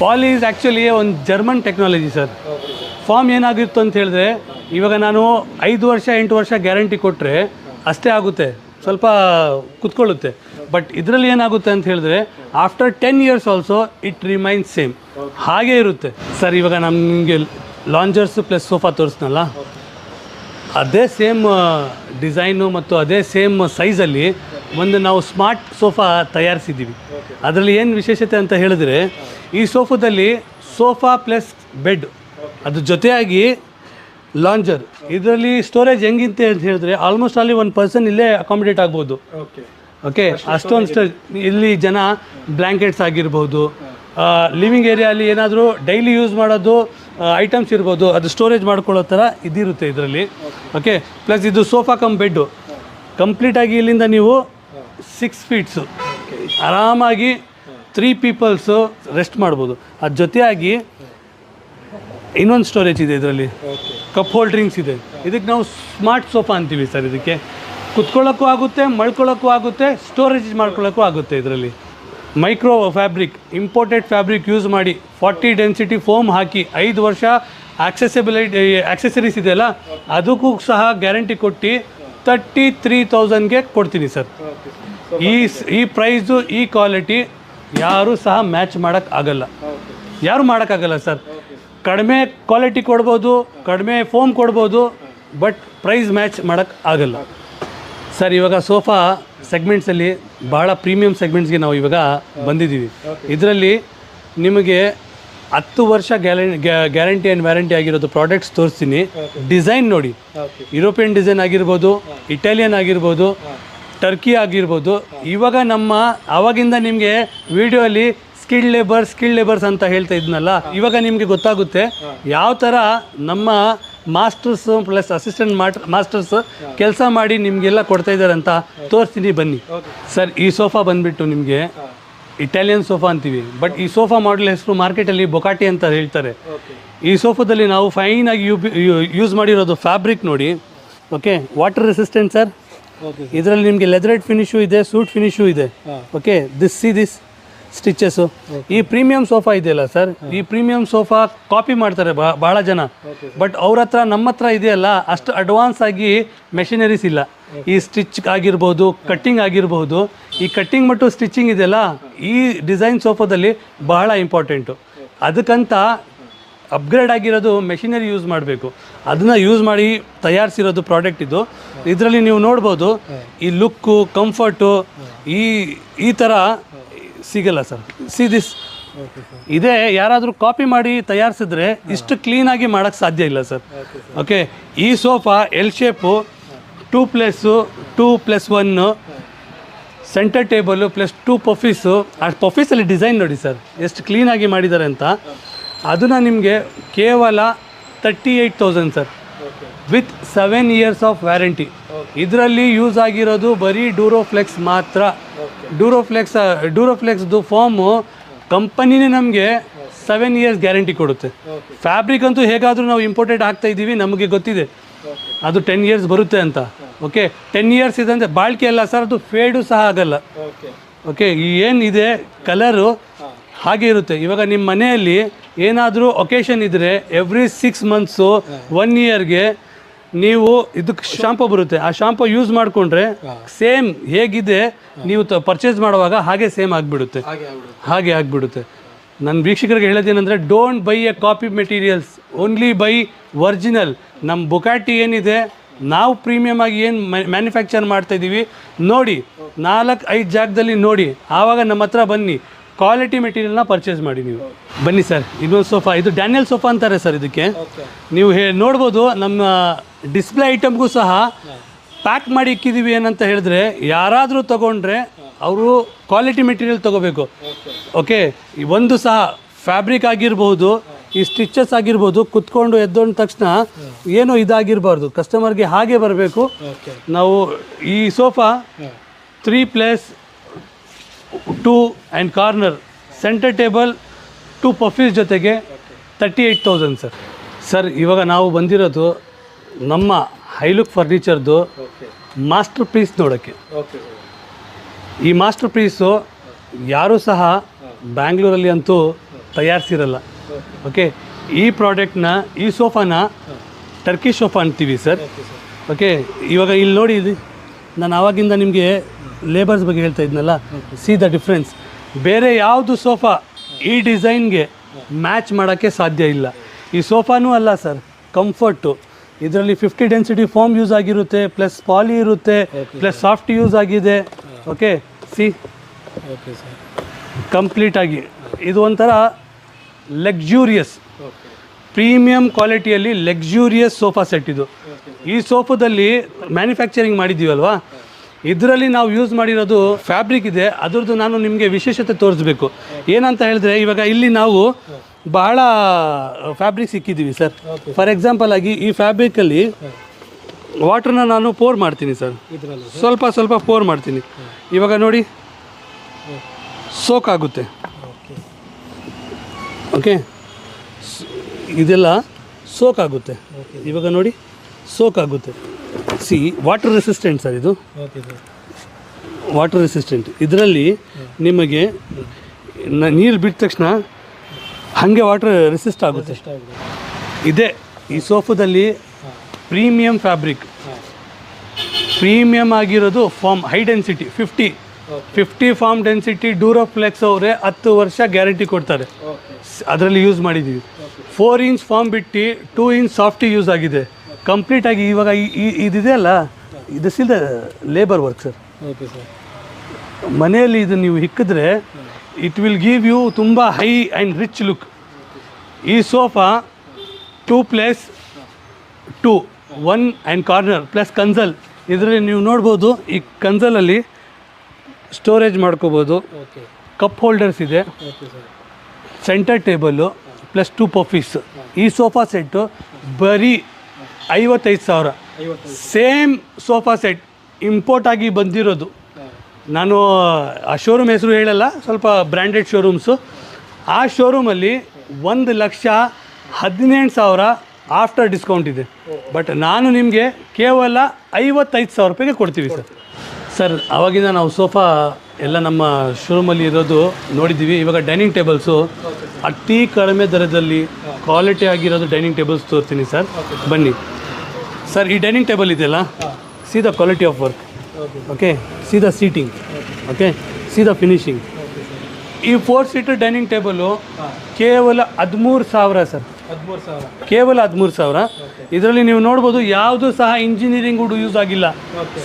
ಪಾಲಿ ಈಸ್ ಆ್ಯಕ್ಚುಲಿ ಒಂದು ಜರ್ಮನ್ ಟೆಕ್ನಾಲಜಿ ಸರ್. ಫಾರ್ಮ್ ಏನಾಗಿತ್ತು ಅಂತ ಹೇಳಿದ್ರೆ, ಇವಾಗ ನಾನು 5 ವರ್ಷ 8 ವರ್ಷ ಗ್ಯಾರಂಟಿ ಕೊಟ್ಟರೆ ಅಷ್ಟೇ ಆಗುತ್ತೆ, ಸ್ವಲ್ಪ ಕುತ್ಕೊಳ್ಳುತ್ತೆ. ಬಟ್ ಇದರಲ್ಲಿ ಏನಾಗುತ್ತೆ ಅಂತ ಹೇಳಿದ್ರೆ, after 10 years also it remains same, ಹಾಗೇ ಇರುತ್ತೆ ಸರ್. ಇವಾಗ ನಮಗೆ ಲಾಂಜರ್ಸ್ ಪ್ಲಸ್ ಸೋಫಾ ತೋರಿಸ್ನಲ್ಲ, ಅದೇ ಸೇಮ್ ಡಿಸೈನು ಮತ್ತು ಅದೇ ಸೇಮ್ ಸೈಜಲ್ಲಿ ಒಂದು ನಾವು ಸ್ಮಾರ್ಟ್ ಸೋಫಾ ತಯಾರಿಸಿದ್ದೀವಿ. ಅದರಲ್ಲಿ ಏನು ವಿಶೇಷತೆ ಅಂತ ಹೇಳಿದ್ರೆ, ಈ ಸೋಫಾದಲ್ಲಿ ಸೋಫಾ ಪ್ಲಸ್ ಬೆಡ್, ಅದ್ರ ಜೊತೆಯಾಗಿ ಲಾಂಜರ್. ಇದರಲ್ಲಿ ಸ್ಟೋರೇಜ್ ಹೆಂಗಿಂತೆ ಅಂತ ಹೇಳಿದ್ರೆ, ಆಲ್ಮೋಸ್ಟ್ ಅಲ್ಲಿ 1 ಪರ್ಸನ್ ಇಲ್ಲೇ ಅಕಾಮಿಡೇಟ್ ಆಗ್ಬೋದು. ಓಕೆ, ಅಷ್ಟೊಂದು ಇಲ್ಲಿ ಜನ ಬ್ಲ್ಯಾಂಕೆಟ್ಸ್ ಆಗಿರ್ಬೋದು, ಲಿವಿಂಗ್ ಏರಿಯಾಲಿ ಏನಾದರೂ ಡೈಲಿ ಯೂಸ್ ಮಾಡೋದು ಐಟಮ್ಸ್ ಇರ್ಬೋದು, ಅದು ಸ್ಟೋರೇಜ್ ಮಾಡ್ಕೊಳ್ಳೋ ಥರ ಇದಿರುತ್ತೆ ಇದರಲ್ಲಿ. ಓಕೆ, ಪ್ಲಸ್ ಇದು ಸೋಫಾ ಕಮ್ ಬೆಡ್ಡು ಕಂಪ್ಲೀಟಾಗಿ ಇಲ್ಲಿಂದ ನೀವು 6 ಫೀಟ್ಸು ಆರಾಮಾಗಿ 3 ಪೀಪಲ್ಸು ರೆಸ್ಟ್ ಮಾಡ್ಬೋದು. ಅದ್ರ ಜೊತೆಯಾಗಿ ಇನ್ನೊಂದು ಸ್ಟೋರೇಜ್ ಇದೆ ಇದರಲ್ಲಿ, ಕಪ್ ಹೋಲ್ಡ್ರಿಂಗ್ಸ್ ಇದೆ. ಇದಕ್ಕೆ ನಾವು ಸ್ಮಾರ್ಟ್ ಸೋಫಾ ಅಂತೀವಿ ಸರ್. ಇದಕ್ಕೆ ಕುತ್ಕೊಳ್ಳೋಕ್ಕೂ ಆಗುತ್ತೆ, ಮಲ್ಕೊಳ್ಳೋಕ್ಕೂ ಆಗುತ್ತೆ, ಸ್ಟೋರೇಜ್ ಮಾಡ್ಕೊಳ್ಳೋಕ್ಕೂ ಆಗುತ್ತೆ. ಇದರಲ್ಲಿ micro fabric, imported fabric use ಮಾಡಿ 40 ಡೆನ್ಸಿಟಿ ಫೋಮ್ ಹಾಕಿ 5 ವರ್ಷ ಆಕ್ಸೆಸರೀಸ್ ಇದೆಯಲ್ಲ, ಅದಕ್ಕೂ ಸಹ ಗ್ಯಾರಂಟಿ ಕೊಟ್ಟು 33,000ಗೆ ಕೊಡ್ತೀನಿ ಸರ್. ಈ ಪ್ರೈಸು, ಈ ಕ್ವಾಲಿಟಿ ಯಾರೂ ಸಹ ಮ್ಯಾಚ್ ಮಾಡೋಕ್ಕಾಗಲ್ಲ, ಯಾರೂ ಮಾಡೋಕ್ಕಾಗಲ್ಲ ಸರ್. ಕಡಿಮೆ ಕ್ವಾಲಿಟಿ ಕೊಡ್ಬೋದು, ಕಡಿಮೆ ಫೋಮ್ ಕೊಡ್ಬೋದು, ಬಟ್ ಪ್ರೈಸ್ ಮ್ಯಾಚ್ ಮಾಡೋಕ್ಕಾಗಲ್ಲ ಸರ್. ಇವಾಗ ಸೋಫಾ ಸೆಗ್ಮೆಂಟ್ಸಲ್ಲಿ ಭಾಳ ಪ್ರೀಮಿಯಂ ಸೆಗ್ಮೆಂಟ್ಸ್ಗೆ ನಾವು ಇವಾಗ ಬಂದಿದ್ದೀವಿ. ಇದರಲ್ಲಿ ನಿಮಗೆ 10 ವರ್ಷ ಗ್ಯಾರಂಟಿ ಆ್ಯಂಡ್ ವ್ಯಾರಂಟಿ ಆಗಿರೋದು ಪ್ರಾಡಕ್ಟ್ಸ್ ತೋರಿಸ್ತೀನಿ. ಡಿಸೈನ್ ನೋಡಿ, ಯುರೋಪಿಯನ್ ಡಿಸೈನ್ ಆಗಿರ್ಬೋದು, ಇಟಾಲಿಯನ್ ಆಗಿರ್ಬೋದು, ಟರ್ಕಿ ಆಗಿರ್ಬೋದು. ಇವಾಗ ಆವಾಗಿಂದ ನಿಮಗೆ ವಿಡಿಯೋಲಿ ಸ್ಕಿಲ್ಡ್ ಲೇಬರ್ಸ್ ಅಂತ ಹೇಳ್ತಾ ಇದ್ನಲ್ಲ, ಇವಾಗ ನಿಮಗೆ ಗೊತ್ತಾಗುತ್ತೆ ಯಾವ ಥರ ನಮ್ಮ ಮಾಸ್ಟರ್ಸ್ ಪ್ಲಸ್ ಅಸಿಸ್ಟೆಂಟ್ ಮಾಸ್ಟರ್ಸ್ ಕೆಲಸ ಮಾಡಿ ನಿಮಗೆಲ್ಲ ಕೊಡ್ತಾ ಇದ್ದಾರೆ ಅಂತ ತೋರಿಸ್ತೀನಿ ಬನ್ನಿ ಸರ್. ಈ ಸೋಫಾ ಬಂದುಬಿಟ್ಟು ನಿಮಗೆ ಇಟಾಲಿಯನ್ ಸೋಫಾ ಅಂತೀವಿ, ಬಟ್ ಈ ಸೋಫಾ ಮಾಡೆಲ್ ಹೆಸರು ಮಾರ್ಕೆಟಲ್ಲಿ ಬೊಕಾಟಿ ಅಂತ ಹೇಳ್ತಾರೆ. ಈ ಸೋಫಾದಲ್ಲಿ ನಾವು ಫೈನಾಗಿ ಯೂಸ್ ಮಾಡಿರೋದು ಫ್ಯಾಬ್ರಿಕ್ ನೋಡಿ. Okay, water resistant sir. ಇದರಲ್ಲಿ ನಿಮಗೆ ಲೆದರೇಟ್ ಫಿನಿಶು ಇದೆ, ಸೂಟ್ ಫಿನಿಶು ಇದೆ. Okay, this stitches. ಈ ಪ್ರೀಮಿಯಂ ಸೋಫಾ ಇದೆಯಲ್ಲ ಸರ್, ಈ ಪ್ರೀಮಿಯಂ ಸೋಫಾ ಕಾಪಿ ಮಾಡ್ತಾರೆ ಭಾಳ ಜನ, ಬಟ್ ಅವ್ರ ಹತ್ರ ನಮ್ಮ ಹತ್ರ ಇದೆಯಲ್ಲ ಅಷ್ಟು ಅಡ್ವಾನ್ಸ್ ಆಗಿ ಮೆಷಿನರೀಸ್ ಇಲ್ಲ. ಈ ಸ್ಟಿಚ್ ಆಗಿರ್ಬೋದು, ಕಟ್ಟಿಂಗ್ ಆಗಿರ್ಬೋದು, ಈ ಕಟ್ಟಿಂಗ್ ಮತ್ತು ಸ್ಟಿಚಿಂಗ್ ಇದೆಯಲ್ಲ, ಈ ಡಿಸೈನ್ ಸೋಫಾದಲ್ಲಿ ಬಹಳ ಇಂಪಾರ್ಟೆಂಟು. ಅದಕ್ಕಂತ ಅಪ್ಗ್ರೇಡ್ ಆಗಿರೋದು ಮೆಷಿನರಿ ಯೂಸ್ ಮಾಡಬೇಕು, ಅದನ್ನು ಯೂಸ್ ಮಾಡಿ ತಯಾರಿಸಿರೋದು ಪ್ರಾಡಕ್ಟ್ ಇದು. ಇದರಲ್ಲಿ ನೀವು ನೋಡ್ಬೋದು ಈ ಲುಕ್ಕು, ಕಂಫರ್ಟು ಈ ಥರ ಸಿಗಲ್ಲ ಸರ್. ಸಿ ದಿಸ್, ಇದೇ ಯಾರಾದರೂ ಕಾಪಿ ಮಾಡಿ ತಯಾರಿಸಿದ್ರೆ ಇಷ್ಟು ಕ್ಲೀನಾಗಿ ಮಾಡೋಕ್ಕೆ ಸಾಧ್ಯ ಇಲ್ಲ ಸರ್. ಓಕೆ, ಈ sofa L shape 2+2+1 centre table plus 2 ಪಫೀಸು. ಆ ಪಫೀಸಲ್ಲಿ ಡಿಸೈನ್ ನೋಡಿ ಸರ್ ಎಷ್ಟು ಕ್ಲೀನಾಗಿ ಮಾಡಿದ್ದಾರೆ ಅಂತ. ಅದನ್ನು ನಿಮಗೆ ಕೇವಲ 38,000 sir, with 7 years of warranty. ಇದರಲ್ಲಿ ಯೂಸ್ ಆಗಿರೋದು ಬರೀ ಡ್ಯೂರೋಫ್ಲೆಕ್ಸ್ ಮಾತ್ರ. ಡ್ಯೂರೋಫ್ಲೆಕ್ಸ್ದು ಫಾರ್ಮು ಕಂಪನಿನೇ ನಮಗೆ 7 years ಗ್ಯಾರಂಟಿ ಕೊಡುತ್ತೆ. ಫ್ಯಾಬ್ರಿಕ್ ಅಂತೂ ಹೇಗಾದರೂ ನಾವು ಇಂಪೋರ್ಟೆಡ್ ಆಗ್ತಾ ಇದ್ದೀವಿ, ನಮಗೆ ಗೊತ್ತಿದೆ ಅದು 10 years ಬರುತ್ತೆ ಅಂತ. ಓಕೆ, 10 years ಇದೆ ಅಂದರೆ ಬಾಳಿಕೆ ಅಲ್ಲ ಸರ್, ಅದು ಫೇಡು ಸಹ ಆಗಲ್ಲ. ಓಕೆ, ಏನಿದೆ ಕಲರು ಹಾಗೆ ಇರುತ್ತೆ. ಇವಾಗ ನಿಮ್ಮ ಮನೆಯಲ್ಲಿ ಏನಾದರೂ ಒಕೇಶನ್ ಇದ್ದರೆ ಎವ್ರಿ 6 months 1 yearಗೆ ನೀವು ಇದಕ್ಕೆ ಶಾಂಪು ಬರುತ್ತೆ, ಆ ಶಾಂಪು ಯೂಸ್ ಮಾಡಿಕೊಂಡ್ರೆ ಸೇಮ್ ಹೇಗಿದೆ ನೀವು ಪರ್ಚೇಸ್ ಮಾಡುವಾಗ ಹಾಗೆ ಸೇಮ್ ಆಗಿಬಿಡುತ್ತೆ. ಹಾಗೆ ಆಗಿಬಿಡುತ್ತೆ. ನನ್ನ ವೀಕ್ಷಕರಿಗೆ ಹೇಳೋದೇನೆಂದರೆ, don't buy a copy materials, only buy original. ನಮ್ಮ ಬುಗಾಟಿ ಏನಿದೆ, ನಾವು ಪ್ರೀಮಿಯಮ್ ಆಗಿ ಏನು ಮ್ಯಾನುಫ್ಯಾಕ್ಚರ್ ಮಾಡ್ತಾಯಿದ್ದೀವಿ ನೋಡಿ, 4-5 ಜಾಗದಲ್ಲಿ ನೋಡಿ, ಆವಾಗ ನಮ್ಮ ಹತ್ರ ಬನ್ನಿ, ಕ್ವಾಲಿಟಿ ಮೆಟೀರಿಯಲ್ನ ಪರ್ಚೇಸ್ ಮಾಡಿ ನೀವು. ಬನ್ನಿ ಸರ್, ಇನ್ನೊಂದು ಸೋಫಾ, ಇದು ಡ್ಯಾನಿಯಲ್ ಸೋಫಾ ಅಂತಾರೆ ಸರ್. ಇದಕ್ಕೆ ನೀವು ನೋಡ್ಬೋದು, ನಮ್ಮ ಡಿಸ್ಪ್ಲೇ ಐಟಮ್ಗೂ ಸಹ ಪ್ಯಾಕ್ ಮಾಡಿ ಇಕ್ಕಿದ್ದೀವಿ ಏನಂತ ಹೇಳಿದ್ರೆ, ಯಾರಾದರೂ ತೊಗೊಂಡ್ರೆ ಅವರು ಕ್ವಾಲಿಟಿ ಮೆಟೀರಿಯಲ್ ತೊಗೋಬೇಕು. ಓಕೆ, ಒಂದು ಸಹ ಫ್ಯಾಬ್ರಿಕ್ ಆಗಿರ್ಬೋದು, ಈ ಸ್ಟಿಚಸ್ ಆಗಿರ್ಬೋದು, ಕುತ್ಕೊಂಡು ಎದ್ದೊಂಡ ತಕ್ಷಣ ಏನೋ ಇದಾಗಿರಬಾರ್ದು, ಕಸ್ಟಮರ್ಗೆ ಹಾಗೆ ಬರಬೇಕು. ನಾವು ಈ sofa 3+2 and corner centre table 2 ಪಫೀಸ್ ಜೊತೆಗೆ 38,000 ಸರ್. ಸರ್, ಇವಾಗ ನಾವು ಬಂದಿರೋದು ನಮ್ಮ ಹೈಲುಕ್ ಫರ್ನಿಚರ್ದು ಮಾಸ್ಟರ್ ಪೀಸ್ ನೋಡೋಕ್ಕೆ. ಈ ಮಾಸ್ಟರ್ ಪೀಸು ಯಾರೂ ಸಹ ಬ್ಯಾಂಗ್ಳೂರಲ್ಲಿ ಅಂತೂ ತಯಾರಿಸಿರಲ್ಲ. ಓಕೆ, ಈ ಪ್ರಾಡಕ್ಟ್ನ, ಈ ಸೋಫಾನ ಟರ್ಕಿ ಸೋಫಾ ಅಂತೀವಿ ಸರ್. ಓಕೆ, ಇವಾಗ ಇಲ್ಲಿ ನೋಡಿ, ಇದು ನಾನು ಆವಾಗಿಂದ ನಿಮಗೆ ಲೇಬರ್ಸ್ ಬಗ್ಗೆ ಹೇಳ್ತಾ ಇದ್ನಲ್ಲ, ಸಿ ದ ಡಿಫ್ರೆನ್ಸ್. ಬೇರೆ ಯಾವುದು ಸೋಫಾ ಈ ಡಿಸೈನ್ಗೆ ಮ್ಯಾಚ್ ಮಾಡೋಕ್ಕೆ ಸಾಧ್ಯ ಇಲ್ಲ. ಈ ಸೋಫಾನೂ ಅಲ್ಲ ಸರ್, ಕಂಫರ್ಟು. ಇದರಲ್ಲಿ 50 ಡೆನ್ಸಿಟಿ ಫಾರ್ಮ್ ಯೂಸ್ ಆಗಿರುತ್ತೆ, ಪ್ಲಸ್ ಪಾಲಿ ಇರುತ್ತೆ, ಪ್ಲಸ್ ಸಾಫ್ಟ್ ಯೂಸ್ ಆಗಿದೆ. ಓಕೆ, ಸಿ ಕಂಪ್ಲೀಟಾಗಿ ಇದು ಒಂಥರ ಲಕ್ಸುರಿಯಸ್, ಪ್ರೀಮಿಯಂ ಕ್ವಾಲಿಟಿಯಲ್ಲಿ ಲಕ್ಸುರಿಯಸ್ ಸೋಫಾ ಸೆಟ್ ಇದು. ಈ ಸೋಫಾದಲ್ಲಿ ಮ್ಯಾನುಫ್ಯಾಕ್ಚರಿಂಗ್ ಮಾಡಿದ್ದೀವಲ್ವಾ, ಇದರಲ್ಲಿ ನಾವು ಯೂಸ್ ಮಾಡಿರೋದು ಫ್ಯಾಬ್ರಿಕ್ ಇದೆ, ಅದರದ್ದು ನಾನು ನಿಮಗೆ ವಿಶೇಷತೆ ತೋರಿಸ್ಬೇಕು. ಏನಂತ ಹೇಳಿದ್ರೆ, ಇವಾಗ ಇಲ್ಲಿ ನಾವು ಬಹಳ ಫ್ಯಾಬ್ರಿಕ್ ಸಿಕ್ಕಿದ್ದೀವಿ ಸರ್. ಫಾರ್ ಎಕ್ಸಾಂಪಲ್ ಆಗಿ ಈ ಫ್ಯಾಬ್ರಿಕಲ್ಲಿ ವಾಟ್ರನ್ನ ನಾನು ಪೋರ್ ಮಾಡ್ತೀನಿ ಸರ್, ಸ್ವಲ್ಪ ಪೋರ್ ಮಾಡ್ತೀನಿ. ಇವಾಗ ನೋಡಿ, ಸೋಕ್ ಆಗುತ್ತೆ. ಓಕೆ, ಇದೆಲ್ಲ ಸೋಕ್ ಆಗುತ್ತೆ. ಇವಾಗ ನೋಡಿ, ಸೋಕ್ ಆಗುತ್ತೆ. ಸಿ, ವಾಟರ್ ರೆಸಿಸ್ಟೆಂಟ್ ಸರ್ ಇದು, ವಾಟರ್ ರೆಸಿಸ್ಟೆಂಟ್. ಇದರಲ್ಲಿ ನಿಮಗೆ ನೀರು ಬಿಟ್ಟ ತಕ್ಷಣ ಹಾಗೆ ವಾಟರ್ ರೆಸಿಸ್ಟ್ ಆಗುತ್ತೆ. ಇದೆ ಈ ಸೋಫಾದಲ್ಲಿ ಪ್ರೀಮಿಯಂ ಫ್ಯಾಬ್ರಿಕ್, ಪ್ರೀಮಿಯಮ್ ಆಗಿರೋದು foam, high density 50 foam density. Duroflex ಅವರೇ 10 ವರ್ಷ ಗ್ಯಾರಂಟಿ ಕೊಡ್ತಾರೆ, ಅದರಲ್ಲಿ ಯೂಸ್ ಮಾಡಿದ್ದೀವಿ. 4 inch ಫಾರ್ಮ್ ಬಿಟ್ಟು 2 inch ಸಾಫ್ಟಿ ಯೂಸ್ ಆಗಿದೆ ಕಂಪ್ಲೀಟಾಗಿ. ಇವಾಗ ಇದಿದೆ ಅಲ್ಲ, ಇದು ಸಿಲ್ದ ಲೇಬರ್ ವರ್ಕ್ ಸರ್. ಮನೆಯಲ್ಲಿ ಇದು ನೀವು ಹಿಕ್ಕಿದ್ರೆ ಇಟ್ ವಿಲ್ ಗಿವ್ ಯು ತುಂಬ ಹೈ ಆ್ಯಂಡ್ ರಿಚ್ ಲುಕ್. ಈ sofa 2+2 1 and corner plus Kansal. ಇದರಲ್ಲಿ ನೀವು ನೋಡ್ಬೋದು, ಈ ಕನ್ಸಲಲ್ಲಿ ಸ್ಟೋರೇಜ್ ಮಾಡ್ಕೋಬೋದು, ಕಪ್ ಹೋಲ್ಡರ್ಸ್ ಇದೆ, ಸೆಂಟರ್ ಟೇಬಲ್ಲು ಪ್ಲಸ್ 2 ಪಫೀಸ್. ಈ ಸೋಫಾ ಸೆಟ್ಟು ಬರೀ 55,000. ಸೇಮ್ ಸೋಫಾ ಸೆಟ್ ಇಂಪೋರ್ಟ್ ಆಗಿ ಬಂದಿರೋದು. ನಾನು ಆ ಶೋರೂಮ್ ಹೆಸರು ಹೇಳಲ್ಲ, ಸ್ವಲ್ಪ ಬ್ರ್ಯಾಂಡೆಡ್ ಶೋರೂಮ್ಸು. ಆ ಶೋರೂಮಲ್ಲಿ 1,18,000 ಆಫ್ಟರ್ ಡಿಸ್ಕೌಂಟ್ ಇದೆ. ಬಟ್ ನಾನು ನಿಮಗೆ ಕೇವಲ 55,000 ರೂಪಾಯಿಗೆ ಕೊಡ್ತೀವಿ ಸರ್. ಸರ್, ಆವಾಗಿಂದ ನಾವು ಸೋಫಾ ಎಲ್ಲ ನಮ್ಮ ಶೋರೂಮಲ್ಲಿ ಇರೋದು ನೋಡಿದ್ದೀವಿ. ಇವಾಗ ಡೈನಿಂಗ್ ಟೇಬಲ್ಸು ಅತಿ ಕಡಿಮೆ ದರದಲ್ಲಿ ಕ್ವಾಲಿಟಿ ಆಗಿರೋದು ಡೈನಿಂಗ್ ಟೇಬಲ್ಸ್ ತೋರ್ತೀನಿ ಸರ್, ಬನ್ನಿ. ಸರ್, ಈ ಡೈನಿಂಗ್ ಟೇಬಲ್ ಇದೆಯಲ್ಲ, C the quality of work. Okay, C the seating. Okay, C the finishing. ಈ 4 seater ಡೈನಿಂಗ್ ಟೇಬಲು ಕೇವಲ 13,000 ಸರ್. 13,000. ಕೇವಲ 13,000. ಇದರಲ್ಲಿ ನೀವು ನೋಡ್ಬೋದು ಯಾವುದು ಸಹ ಇಂಜಿನಿಯರಿಂಗ್ ವುಡ್ ಯೂಸ್ ಆಗಿಲ್ಲ,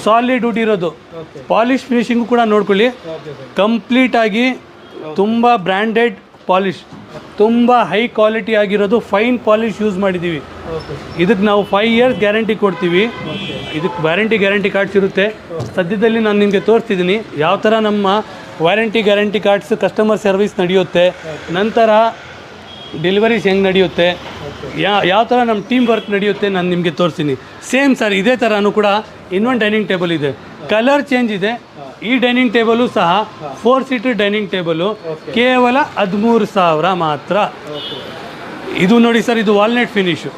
ಸಾಲಿಡ್ ವುಡ್ ಇರೋದು. ಪಾಲಿಶ್ ಫಿನಿಶಿಂಗು ಕೂಡ ನೋಡ್ಕೊಳ್ಳಿ, ಕಂಪ್ಲೀಟಾಗಿ ತುಂಬ ಬ್ರ್ಯಾಂಡೆಡ್ ಪಾಲಿಶ್, ತುಂಬ ಹೈ ಕ್ವಾಲಿಟಿ ಆಗಿರೋದು, ಫೈನ್ ಪಾಲಿಶ್ ಯೂಸ್ ಮಾಡಿದ್ದೀವಿ. ಇದಕ್ಕೆ ನಾವು 5 years ಗ್ಯಾರಂಟಿ ಕೊಡ್ತೀವಿ. ಇದಕ್ಕೆ ಗ್ಯಾರಂಟಿ ಕಾರ್ಡ್ಸ್ ಇರುತ್ತೆ. ಸದ್ಯದಲ್ಲಿ ನಾನು ನಿಮಗೆ ತೋರಿಸ್ತಿದ್ದೀನಿ ಯಾವ ಥರ ನಮ್ಮ ಗ್ಯಾರಂಟಿ ಕಾರ್ಡ್ಸ್ ಕಸ್ಟಮರ್ ಸರ್ವಿಸ್ ನಡೆಯುತ್ತೆ, ನಂತರ ಡೆಲಿವರೀಸ್ ಹೆಂಗೆ ನಡೆಯುತ್ತೆ, ಯಾವ ಥರ ನಮ್ಮ ಟೀಮ್ ವರ್ಕ್ ನಡೆಯುತ್ತೆ ನಾನು ನಿಮಗೆ ತೋರಿಸ್ತೀನಿ. ಸೇಮ್ ಸರ್ ಇದೇ ಥರನೂ ಕೂಡ ಇನ್ನೊಂದು ಡೈನಿಂಗ್ ಟೇಬಲ್ ಇದೆ, ಕಲರ್ ಚೇಂಜ್ ಇದೆ. ಈ ಡೈನಿಂಗ್ ಟೇಬಲು ಸಹ 4 ಸೀಟರ್ ಡೈನಿಂಗ್ ಟೇಬಲು, ಕೇವಲ 13,000 ಮಾತ್ರ. ಇದು ನೋಡಿ ಸರ್, ಇದು ವಾಲ್ನಟ್ ಫಿನಿಶು.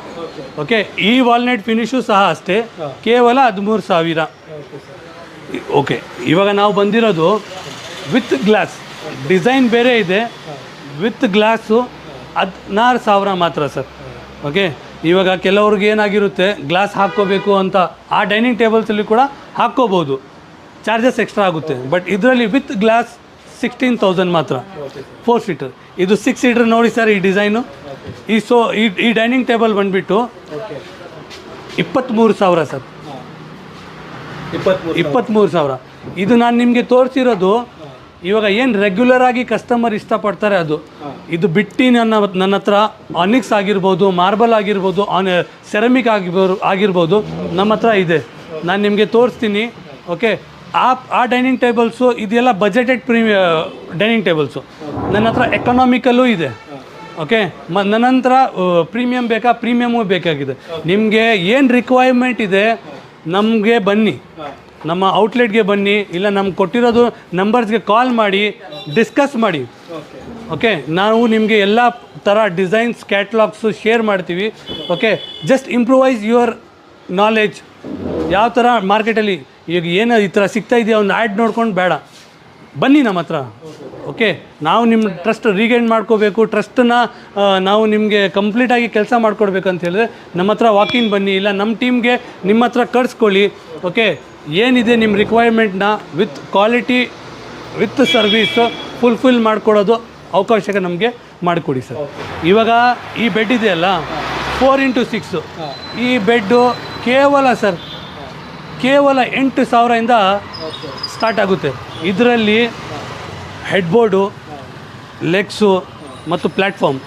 ಓಕೆ, ಈ ವಾಲ್ನಟ್ ಫಿನಿಶು ಸಹ ಅಷ್ಟೇ, ಕೇವಲ 13,000. ಓಕೆ, ಇವಾಗ ನಾವು ಬಂದಿರೋದು ವಿತ್ ಗ್ಲಾಸ್, ಡಿಸೈನ್ ಬೇರೆ ಇದೆ, ವಿತ್ ಗ್ಲಾಸು 16,000 ಮಾತ್ರ ಸರ್. ಓಕೆ, ಇವಾಗ ಕೆಲವ್ರಿಗೆ ಏನಾಗಿರುತ್ತೆ ಗ್ಲಾಸ್ ಹಾಕ್ಕೋಬೇಕು ಅಂತ, ಆ ಡೈನಿಂಗ್ ಟೇಬಲ್ಸಲ್ಲಿ ಕೂಡ ಹಾಕ್ಕೋಬೋದು, ಚಾರ್ಜಸ್ ಎಕ್ಸ್ಟ್ರಾ ಆಗುತ್ತೆ. ಬಟ್ ಇದರಲ್ಲಿ ವಿತ್ ಗ್ಲಾಸ್ 16,000 ಮಾತ್ರ, 4 ಸೀಟರ್. ಇದು 6 ಸೀಟರ್ ನೋಡಿ ಸರ್ ಈ ಡಿಸೈನು. ಈ ಡೈನಿಂಗ್ ಟೇಬಲ್ ಬಂದುಬಿಟ್ಟು 23,000 ಸರ್, 23,000. ಇದು ನಾನು ನಿಮಗೆ ತೋರಿಸಿರೋದು ಇವಾಗ ಏನು ರೆಗ್ಯುಲರ್ ಆಗಿ ಕಸ್ಟಮರ್ ಇಷ್ಟಪಡ್ತಾರೆ ಅದು. ಇದು ಬಿಟ್ಟು ನನ್ನ ಹತ್ರ ಆನಿಕ್ಸ್ ಆಗಿರ್ಬೋದು, ಮಾರ್ಬಲ್ ಆಗಿರ್ಬೋದು, ಸೆರಮಿಕ್ ಆಗಿರ್ಬೋದು ನಮ್ಮ ಹತ್ರ ಇದೆ, ನಾನು ನಿಮಗೆ ತೋರಿಸ್ತೀನಿ. ಓಕೆ, ಆ ಡೈನಿಂಗ್ ಟೇಬಲ್ಸು ಇದೆಲ್ಲ ಬಜೆಟೆಡ್ ಡೈನಿಂಗ್ ಟೇಬಲ್ಸು. ನನ್ನ ಹತ್ರ ಎಕನಾಮಿಕಲ್ಲೂ ಇದೆ. ಓಕೆ, ನನ್ನ ಹತ್ರ ಪ್ರೀಮಿಯಮ್ ಬೇಕಾ, ಪ್ರೀಮಿಯಮು ಬೇಕಾಗಿದೆ. ನಿಮಗೆ ಏನು ರಿಕ್ವೈರ್ಮೆಂಟ್ ಇದೆ ನಮಗೆ ಬನ್ನಿ, ನಮ್ಮ ಔಟ್ಲೆಟ್ಗೆ ಬನ್ನಿ, ಇಲ್ಲ ನಮ್ಗೆ ಕೊಟ್ಟಿರೋದು ನಂಬರ್ಸ್ಗೆ ಕಾಲ್ ಮಾಡಿ ಡಿಸ್ಕಸ್ ಮಾಡಿ. ಓಕೆ, ನಾವು ನಿಮಗೆ ಎಲ್ಲ ಥರ ಡಿಸೈನ್ಸ್ ಕ್ಯಾಟ್ಲಾಗ್ಸು ಶೇರ್ ಮಾಡ್ತೀವಿ. Okay, just improvise your knowledge. ಯಾವ ಥರ ಮಾರ್ಕೆಟಲ್ಲಿ ಈಗ ಏನು ಈ ಥರ ಸಿಗ್ತಾ ಇದೆಯಾ, ಒಂದು ಆ್ಯಡ್ ನೋಡ್ಕೊಂಡು ಬೇಡ, ಬನ್ನಿ ನಮ್ಮ ಹತ್ರ. ಓಕೆ, ನಾವು ನಿಮ್ಮ ಟ್ರಸ್ಟ್ ರೀಗೈನ್ ಮಾಡ್ಕೋಬೇಕು, ಟ್ರಸ್ಟನ್ನ ನಾವು ನಿಮಗೆ ಕಂಪ್ಲೀಟಾಗಿ ಕೆಲಸ ಮಾಡಿಕೊಡ್ಬೇಕು ಅಂತ ಹೇಳಿದ್ರೆ ನಮ್ಮ ಹತ್ರ ವಾಕಿನ್ ಬನ್ನಿ, ಇಲ್ಲ ನಮ್ಮ ಟೀಮ್ಗೆ ನಿಮ್ಮ ಹತ್ರ ಕಳಿಸ್ಕೊಳ್ಳಿ. ಓಕೆ, ಏನಿದೆ ನಿಮ್ಮ ರಿಕ್ವೈರ್ಮೆಂಟ್ನ with quality with service fulfil ಮಾಡಿಕೊಡೋದು ಅವಕಾಶ ನಮಗೆ ಮಾಡಿಕೊಡಿ ಸರ್. ಇವಾಗ ಈ ಬೆಡ್ ಇದೆಯಲ್ಲ 4x6, ಈ ಬೆಡ್ಡು ಕೇವಲ ಸರ್ ಕೇವಲ 8,000ಇಂದ ಸ್ಟಾರ್ಟ್ ಆಗುತ್ತೆ. ಇದರಲ್ಲಿ ಹೆಡ್ಬೋರ್ಡು, ಲೆಗ್ಸು ಮತ್ತು ಪ್ಲ್ಯಾಟ್ಫಾರ್ಮ್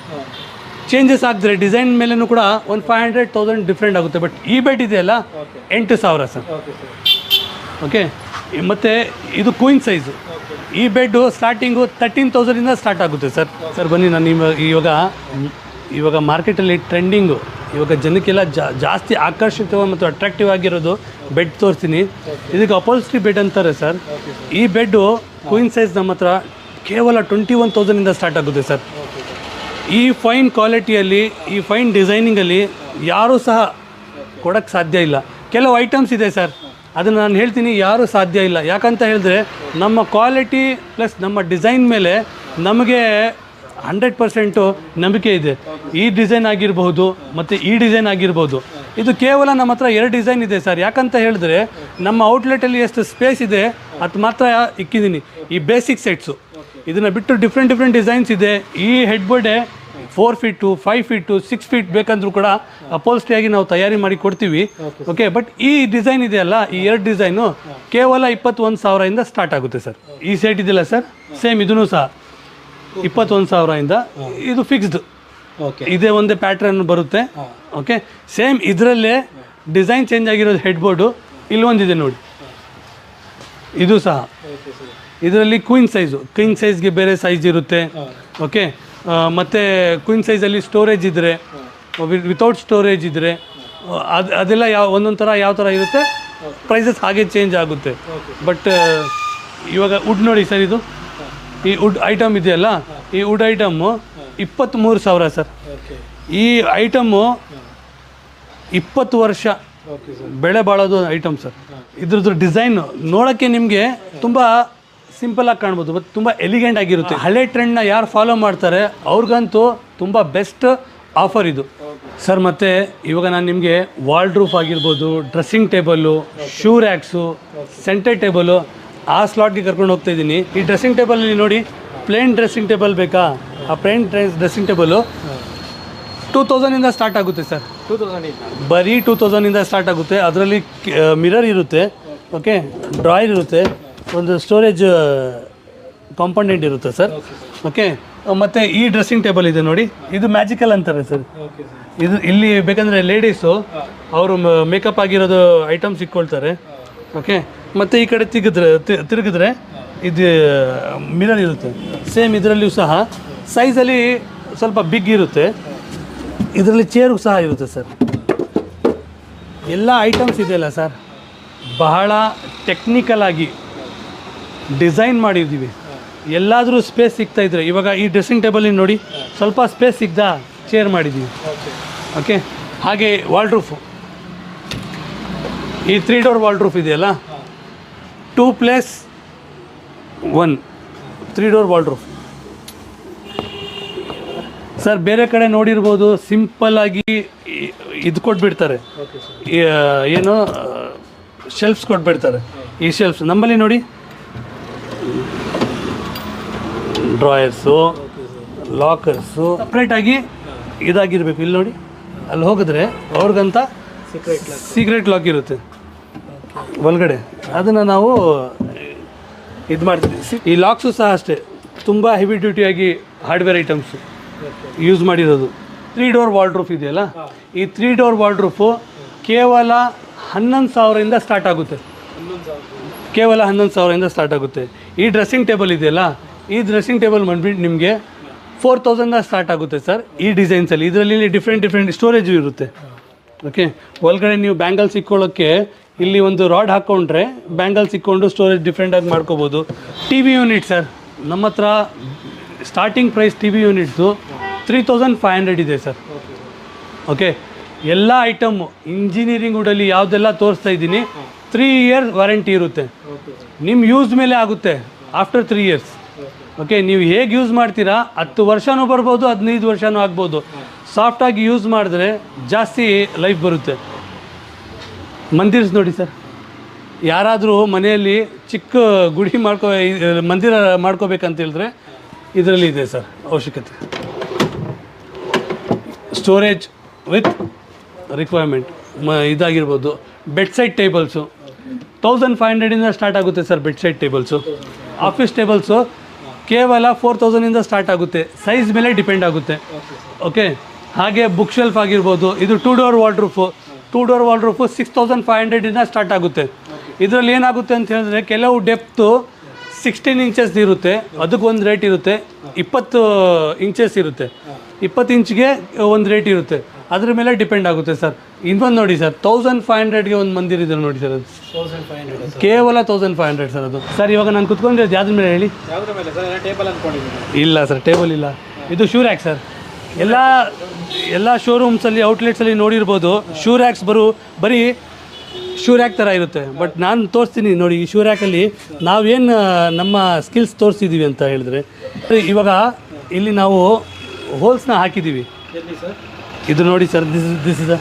ಚೇಂಜಸ್ ಆಗ್ತದೆ. ಡಿಸೈನ್ ಮೇಲೂ ಕೂಡ ಒಂದು 500,000 ಡಿಫ್ರೆಂಟ್ ಆಗುತ್ತೆ. ಬಟ್ ಈ ಬೆಡ್ ಇದೆಯಲ್ಲ 8,000 ಸರ್. ಓಕೆ, ಮತ್ತು ಇದು ಕ್ವೀನ್ ಸೈಜು. ಈ ಬೆಡ್ಡು ಸ್ಟಾರ್ಟಿಂಗು 13,000ಇಂದ ಸ್ಟಾರ್ಟ್ ಆಗುತ್ತೆ ಸರ್. ಸರ್ ಬನ್ನಿ, ನಾನು ಇವಾಗ ಮಾರ್ಕೆಟಲ್ಲಿ ಟ್ರೆಂಡಿಂಗು, ಇವಾಗ ಜನಕ್ಕೆಲ್ಲ ಜಾಸ್ತಿ ಆಕರ್ಷಿತ ಮತ್ತು ಅಟ್ರಾಕ್ಟಿವ್ ಆಗಿರೋದು ಬೆಡ್ ತೋರಿಸ್ತೀನಿ. ಇದಕ್ಕೆ ಅಪೋಲ್ಸ್ಟ್ರಿ ಬೆಡ್ ಅಂತಾರೆ ಸರ್. ಈ ಬೆಡ್ಡು ಕ್ವೀನ್ ಸೈಜ್ ನಮ್ಮ ಹತ್ರ ಕೇವಲ 21,000ಇಂದ ಸ್ಟಾರ್ಟ್ ಆಗುತ್ತೆ ಸರ್. ಈ ಫೈನ್ ಕ್ವಾಲಿಟಿಯಲ್ಲಿ, ಈ ಫೈನ್ ಡಿಸೈನಿಂಗಲ್ಲಿ ಯಾರೂ ಸಹ ಕೊಡೋಕ್ಕೆ ಸಾಧ್ಯ ಇಲ್ಲ. ಕೆಲವು ಐಟಮ್ಸ್ ಇದೆ ಸರ್, ಅದನ್ನು ನಾನು ಹೇಳ್ತೀನಿ, ಯಾರೂ ಸಾಧ್ಯ ಇಲ್ಲ. ಯಾಕಂತ ಹೇಳಿದ್ರೆ ನಮ್ಮ ಕ್ವಾಲಿಟಿ ಪ್ಲಸ್ ನಮ್ಮ ಡಿಸೈನ್ ಮೇಲೆ ನಮಗೆ 100% ನಂಬಿಕೆ ಇದೆ. ಈ ಡಿಸೈನ್ ಆಗಿರ್ಬೋದು ಮತ್ತು ಈ ಡಿಸೈನ್ ಆಗಿರ್ಬೋದು. ಇದು ಕೇವಲ ನಮ್ಮ ಹತ್ರ 2 ಡಿಸೈನ್ ಇದೆ ಸರ್. ಯಾಕಂತ ಹೇಳಿದ್ರೆ ನಮ್ಮ ಔಟ್ಲೆಟಲ್ಲಿ ಎಷ್ಟು ಸ್ಪೇಸ್ ಇದೆ ಅದು ಮಾತ್ರ ಇಕ್ಕಿದ್ದೀನಿ. ಈ ಬೇಸಿಕ್ ಸೆಟ್ಸು, ಇದನ್ನು ಬಿಟ್ಟು ಡಿಫ್ರೆಂಟ್ ಡಿಸೈನ್ಸ್ ಇದೆ. ಈ ಹೆಡ್ಬೋರ್ಡೇ 4 ಫೀಟು, 5 ಫೀಟು, 6 ಫೀಟ್ ಬೇಕಂದ್ರೂ ಕೂಡ ಅಪೋಲ್ಸ್ಟ್ರಿಯಾಗಿ ನಾವು ತಯಾರಿ ಮಾಡಿ ಕೊಡ್ತೀವಿ. ಓಕೆ, ಬಟ್ ಈ ಡಿಸೈನ್ ಇದೆಯಲ್ಲ, ಈ 2 ಡಿಸೈನು ಕೇವಲ 21,000ಇಂದ ಸ್ಟಾರ್ಟ್ ಆಗುತ್ತೆ ಸರ್. ಈ ಸೆಟ್ ಇದೆಯಲ್ಲ ಸರ್, ಸೇಮ್ ಇದೂ ಸಹ 21,000ಇಂದ. ಇದು ಫಿಕ್ಸ್ಡ್, ಇದೇ ಒಂದೇ ಪ್ಯಾಟ್ರನ್ ಬರುತ್ತೆ. ಓಕೆ, ಸೇಮ್ ಇದರಲ್ಲೇ ಡಿಸೈನ್ ಚೇಂಜ್ ಆಗಿರೋದು ಹೆಡ್ಬೋರ್ಡು ಇಲ್ಲೊಂದಿದೆ ನೋಡಿ, ಇದು ಸಹ ಇದರಲ್ಲಿ ಕ್ವೀನ್ ಸೈಜ್ಗೆ ಬೇರೆ ಸೈಜ್ ಇರುತ್ತೆ. ಓಕೆ, ಮತ್ತು ಕ್ವೀನ್ ಸೈಜಲ್ಲಿ ಸ್ಟೋರೇಜ್ ಇದ್ದರೆ, ವಿತೌಟ್ ಸ್ಟೋರೇಜ್ ಇದ್ದರೆ ಅದೆಲ್ಲ ಒಂದೊಂದು ಥರ ಯಾವ ಥರ ಇರುತ್ತೆ, ಪ್ರೈಸಸ್ ಹಾಗೆ ಚೇಂಜ್ ಆಗುತ್ತೆ. ಬಟ್ ಇವಾಗ ವುಡ್ ನೋಡಿ ಸರ್, ಇದು ಈ ವುಡ್ ಐಟಮ್ ಇದೆಯಲ್ಲ, ಈ ವುಡ್ ಐಟಮ್ಮು 23,000 ಸರ್. ಈ ಐಟಮ್ಮು 20 ವರ್ಷ ಬೆಳೆ ಬಾಳೋದು ಐಟಮ್ ಸರ್. ಇದ್ರದ್ದು ಡಿಸೈನು ನೋಡೋಕ್ಕೆ ನಿಮಗೆ ತುಂಬ ಸಿಂಪಲಾಗಿ ಕಾಣ್ಬೋದು, ಮತ್ತು ತುಂಬ ಎಲಿಗೆಂಟ್ ಆಗಿರುತ್ತೆ. ಹಳೆ ಟ್ರೆಂಡ್ನ ಯಾರು ಫಾಲೋ ಮಾಡ್ತಾರೆ ಅವ್ರಿಗಂತೂ ತುಂಬ ಬೆಸ್ಟ್ ಆಫರ್ ಇದು ಸರ್. ಮತ್ತು ಇವಾಗ ನಾನು ನಿಮಗೆ ವಾಲ್ಡ್ರೂಫ್ ಆಗಿರ್ಬೋದು, dressing table, shoe racks, centre table ಆ ಸ್ಲಾಟ್ಗೆ ಕರ್ಕೊಂಡು ಹೋಗ್ತಾ ಇದ್ದೀನಿ. ಈ ಡ್ರೆಸ್ಸಿಂಗ್ ಟೇಬಲಲ್ಲಿ ನೋಡಿ, ಪ್ಲೇನ್ ಡ್ರೆಸ್ಸಿಂಗ್ ಟೇಬಲ್ ಬೇಕಾ, ಆ ಪ್ಲೇನ್ ಡ್ರೆಸ್ಸಿಂಗ್ ಟೇಬಲು 2000ಇಂದ ಸ್ಟಾರ್ಟ್ ಆಗುತ್ತೆ ಸರ್. 2000 ಇಂದ ಬರೀ 2000ಇಂದ ಸ್ಟಾರ್ಟ್ ಆಗುತ್ತೆ. ಅದರಲ್ಲಿ ಮಿರರ್ ಇರುತ್ತೆ, ಓಕೆ, ಡ್ರಾಯರ್ ಇರುತ್ತೆ, ಒಂದು ಸ್ಟೋರೇಜ್ ಕಾಂಪೊನೆಂಟ್ ಇರುತ್ತೆ ಸರ್, ಓಕೆ. ಮತ್ತು ಈ ಡ್ರೆಸ್ಸಿಂಗ್ ಟೇಬಲ್ ಇದೆ ನೋಡಿ, ಇದು ಮ್ಯಾಜಿಕಲ್ ಅಂತಾರೆ ಸರ್. Okay sir. ಇದು ಇಲ್ಲಿ ಬೇಕಂದರೆ ಲೇಡೀಸು ಅವರು ಮೇಕಪ್ ಆಗಿರೋದು ಐಟಮ್ಸ್ ಇಟ್ಕೊಳ್ತಾರೆ, ಓಕೆ. ಮತ್ತು ಈ ಕಡೆ ತಿರುಗಿದ್ರೆ ಇದು ಮಿರರ್ ಇರುತ್ತೆ. ಸೇಮ್ ಇದರಲ್ಲಿಯೂ ಸಹ ಸೈಜಲ್ಲಿ ಸ್ವಲ್ಪ ಬಿಗ್ ಇರುತ್ತೆ. ಇದರಲ್ಲಿ ಚೇರು ಸಹ ಇರುತ್ತೆ ಸರ್. ಎಲ್ಲ ಐಟಮ್ಸ್ ಇದೆಯಲ್ಲ ಸರ್, ಬಹಳ ಟೆಕ್ನಿಕಲ್ ಆಗಿ ಡಿಸೈನ್ ಮಾಡಿದ್ದೀವಿ. ಎಲ್ಲಾದರೂ ಸ್ಪೇಸ್ ಸಿಗ್ತಾ ಇದ್ರೆ, ಇವಾಗ ಈ ಡ್ರೆಸ್ಸಿಂಗ್ ಟೇಬಲಿನ ನೋಡಿ, ಸ್ವಲ್ಪ ಸ್ಪೇಸ್ ಸಿಗ್ದಾ ಚೇರ್ ಮಾಡಿದ್ದೀವಿ, ಓಕೆ. ಹಾಗೆ ವಾಲ್ಡ್ರೂಫು, ಈ 3 ಡೋರ್ ವಾಲ್ಡ್ರೂಫ್ ಇದೆಯಲ್ಲ, 2+1 3 ಡೋರ್ ವಾಲ್ಡ್ರೂಫ್ ಸರ್. ಬೇರೆ ಕಡೆ ನೋಡಿರ್ಬೋದು, ಸಿಂಪಲ್ಲಾಗಿ ಇದು ಕೊಟ್ಬಿಡ್ತಾರೆ, ಏನು ಶೆಲ್ಫ್ಸ್ ಕೊಟ್ಬಿಡ್ತಾರೆ. ಈ ಶೆಲ್ಫ್ಸ್ ನಮ್ಮಲ್ಲಿ ನೋಡಿ, ಡ್ರಾಯರ್ಸು, ಲಾಕರ್ಸು ಸಪ್ರೇಟಾಗಿ ಇದಾಗಿರಬೇಕು. ಇಲ್ಲಿ ನೋಡಿ, ಅಲ್ಲಿ ಹೋಗಿದ್ರೆ ಅವ್ರಿಗಂತ ಸೀಕ್ರೆಟ್ ಲಾಕ್ ಇರುತ್ತೆ ಒಳಗಡೆ, ಅದನ್ನು ನಾವು ಇದು ಮಾಡ್ತೀವಿ. ಈ ಲಾಕ್ಸು ಸಹ ಅಷ್ಟೇ, ತುಂಬ ಹೆವಿ ಡ್ಯೂಟಿಯಾಗಿ ಹಾರ್ಡ್ವೇರ್ ಐಟಮ್ಸು ಯೂಸ್ ಮಾಡಿರೋದು. 3 ಡೋರ್ ವಾಲ್ಡ್ರೂಫ್ ಇದೆಯಲ್ಲ, ಈ 3 ಡೋರ್ ವಾಲ್ಡ್ರೂಫು ಕೇವಲ 11,000ಇಂದ ಸ್ಟಾರ್ಟ್ ಆಗುತ್ತೆ. ಕೇವಲ 11,000ಇಂದ ಸ್ಟಾರ್ಟ್ ಆಗುತ್ತೆ. ಈ ಡ್ರೆಸ್ಸಿಂಗ್ ಟೇಬಲ್ ಇದೆಯಲ್ಲ, ಈ ಡ್ರೆಸ್ಸಿಂಗ್ ಟೇಬಲ್ ಬಂದ್ಬಿಟ್ಟು ನಿಮಗೆ 4,000ಇಂದ ಸ್ಟಾರ್ಟ್ ಆಗುತ್ತೆ ಸರ್. ಈ ಡಿಸೈನ್ಸಲ್ಲಿ ಇದರಲ್ಲಿ ಡಿಫ್ರೆಂಟ್ ಸ್ಟೋರೇಜು ಇರುತ್ತೆ, ಓಕೆ. ಒಳಗಡೆ ನೀವು ಬ್ಯಾಂಗಲ್ಸ್ ಇಕ್ಕೊಳ್ಳೋಕ್ಕೆ ಇಲ್ಲಿ ಒಂದು ರಾಡ್ ಹಾಕ್ಕೊಂಡ್ರೆ ಬ್ಯಾಂಗಲ್ಸ್ ಇಕ್ಕೊಂಡು ಸ್ಟೋರೇಜ್ ಡಿಫ್ರೆಂಟಾಗಿ ಮಾಡ್ಕೋಬೋದು. ಟಿ ವಿ ಯೂನಿಟ್ ಸರ್, ನಮ್ಮ ಹತ್ರ starting price T V units 3,500 ಇದೆ ಸರ್, ಓಕೆ. ಎಲ್ಲ ಐಟಮ್ಮು ಇಂಜಿನಿಯರಿಂಗ್ ವುಡಲ್ಲಿ ಯಾವುದೆಲ್ಲ ತೋರಿಸ್ತಾ ಇದ್ದೀನಿ, 3 ಇಯರ್ಸ್ ವಾರಂಟಿ ಇರುತ್ತೆ. ನಿಮ್ಮ ಯೂಸ್ ಮೇಲೆ ಆಗುತ್ತೆ ಆಫ್ಟರ್ 3 ಇಯರ್ಸ್, ಓಕೆ. ನೀವು ಹೇಗೆ ಯೂಸ್ ಮಾಡ್ತೀರಾ, 10 ವರ್ಷನೂ ಬರ್ಬೋದು, 15 ವರ್ಷನೂ ಆಗ್ಬೋದು. ಸಾಫ್ಟಾಗಿ ಯೂಸ್ ಮಾಡಿದ್ರೆ ಜಾಸ್ತಿ ಲೈಫ್ ಬರುತ್ತೆ. ಮಂದಿರ್ಸ್ ನೋಡಿ ಸರ್, ಯಾರಾದರೂ ಮನೆಯಲ್ಲಿ ಚಿಕ್ಕ ಗುಡಿ ಮಂದಿರ ಮಾಡ್ಕೋಬೇಕಂತ ಹೇಳಿದ್ರೆ ಇದರಲ್ಲಿ ಇದೆ ಸರ್ ಅವಶ್ಯಕತೆ. ಸ್ಟೋರೇಜ್ ವಿತ್ ರಿಕ್ವೈರ್ಮೆಂಟ್ ಇದಾಗಿರ್ಬೋದು. ಬೆಡ್ ಸೈಡ್ ಟೇಬಲ್ಸು 1,500ಇಂದ ಸ್ಟಾರ್ಟ್ ಆಗುತ್ತೆ sir. Bed side tables, office tables ಕೇವಲ 4,000ಇಂದ ಸ್ಟಾರ್ಟ್ ಆಗುತ್ತೆ. ಸೈಜ್ ಮೇಲೆ ಡಿಪೆಂಡ್ ಆಗುತ್ತೆ, ಓಕೆ. ಹಾಗೆ ಬುಕ್ ಶೆಲ್ಫ್ ಆಗಿರ್ಬೋದು. ಇದು 2 ಡೋರ್ ವಾಲ್ಡ್ರೂಫು, 2 ಡೋರ್ ವಾಲ್ಡ್ರೂಫು 6,500ಇಂದ ಸ್ಟಾರ್ಟ್ ಆಗುತ್ತೆ. ಇದರಲ್ಲಿ ಏನಾಗುತ್ತೆ ಅಂತ ಹೇಳಿದ್ರೆ, ಕೆಲವು ಡೆಪ್ತು 16 ಇಂಚಸ್ ಇರುತ್ತೆ, ಅದಕ್ಕೊಂದು ರೇಟ್ ಇರುತ್ತೆ. 20 ಇಂಚಸ್ ಇರುತ್ತೆ, 20 ಇಂಚ್ಗೆ ಒಂದು ರೇಟ್ ಇರುತ್ತೆ. ಅದ್ರ ಮೇಲೆ ಡಿಪೆಂಡ್ ಆಗುತ್ತೆ ಸರ್. ಇನ್ನೊಂದು ನೋಡಿ ಸರ್, 1,500ಗೆ ಒಂದು ಮಂದಿರ ಇದೆ ನೋಡಿ ಸರ್, ಅದು 1,500 ಕೇವಲ 1,500 ಸರ್ ಅದು. ಸರ್ ಇವಾಗ ನಾನು ಕುತ್ಕೊಂಡಿರೋದು ಯಾವ್ದ್ರ ಮೇಲೆ ಹೇಳಿ? ಯಾವುದ್ರ ಮೇಲೆ ಸರ್? ಟೇಬಲ್ ಅಂದ್ಕೊಂಡಿದ್ದೀನಿ. ಇಲ್ಲ ಸರ್, ಟೇಬಲ್ ಇಲ್ಲ, ಇದು ಶೂ ರ್ಯಾಕ್ ಸರ್. ಎಲ್ಲ ಶೋರೂಮ್ಸಲ್ಲಿ, ಔಟ್ಲೆಟ್ಸಲ್ಲಿ ನೋಡಿರ್ಬೋದು, ಶೂ ರ್ಯಾಕ್ಸ್ ಬರೀ ಶೂ ರ್ಯಾಕ್ ಥರ ಇರುತ್ತೆ. ಬಟ್ ನಾನು ತೋರಿಸ್ತೀನಿ ನೋಡಿ, ಈ ಶೂ ರ್ಯಾಕಲ್ಲಿ ನಾವೇನು ನಮ್ಮ ಸ್ಕಿಲ್ಸ್ ತೋರಿಸಿದ್ದೀವಿ ಅಂತ ಹೇಳಿದ್ರೆ, ಇವಾಗ ಇಲ್ಲಿ ನಾವು ಹೋಲ್ಸ್ನ ಹಾಕಿದ್ದೀವಿ. ಇದು ನೋಡಿ ಸರ್, ದಿಸ್ ಇಸ್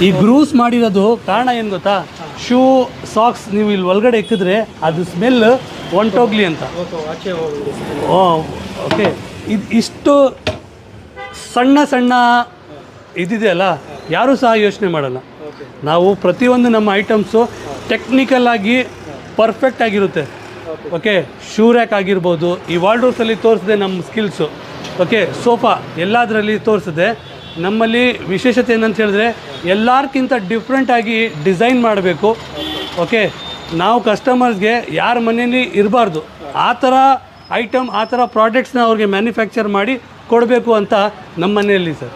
ಈ ಗ್ರೂಸ್ ಮಾಡಿರೋದು ಕಾರಣ ಏನು ಗೊತ್ತಾ? ಶೂ ಸಾಕ್ಸ್ ನೀವು ಇಲ್ಲಿ ಒಳಗಡೆ ಇಕ್ಕಿದ್ರೆ ಅದು ಸ್ಮೆಲ್ ಹೊಂಟೋಗ್ಲಿ ಅಂತ. ಓಕೆ. ಇಷ್ಟು ಸಣ್ಣ ಇದಿದೆಯಲ್ಲ, ಯಾರೂ ಸಹ ಯೋಚನೆ ಮಾಡಲ್ಲ. ನಾವು ಪ್ರತಿಯೊಂದು ನಮ್ಮ ಐಟಮ್ಸು ಟೆಕ್ನಿಕಲ್ ಆಗಿ ಪರ್ಫೆಕ್ಟ್ ಆಗಿರುತ್ತೆ, ಓಕೆ. ಶೂ ರ್ಯಾಕ್ ಆಗಿರ್ಬೋದು, ಈ ವಾರ್ಡ್ರೋಬ್ಸಲ್ಲಿ ತೋರಿಸಿದೆ ನಮ್ಮ ಸ್ಕಿಲ್ಸು, ಓಕೆ. ಸೋಫಾ ಎಲ್ಲದರಲ್ಲಿ ತೋರಿಸಿದೆ. ನಮ್ಮಲ್ಲಿ ವಿಶೇಷತೆ ಏನಂತ ಹೇಳಿದ್ರೆ, ಎಲ್ಲರಿಗಿಂತ ಡಿಫ್ರೆಂಟಾಗಿ ಡಿಸೈನ್ ಮಾಡಬೇಕು, ಓಕೆ. ನಾವು ಕಸ್ಟಮರ್ಸ್ಗೆ ಯಾರ ಮನೆಯಲ್ಲಿ ಇರಬಾರ್ದು ಆ ಥರ ಐಟಮ್, ಆ ಥರ ಪ್ರಾಡಕ್ಟ್ಸ್ನ ಅವ್ರಿಗೆ ಮ್ಯಾನುಫ್ಯಾಕ್ಚರ್ ಮಾಡಿ ಕೊಡಬೇಕು ಅಂತ ನಮ್ಮ ಮನೆಯಲ್ಲಿ ಸರ್.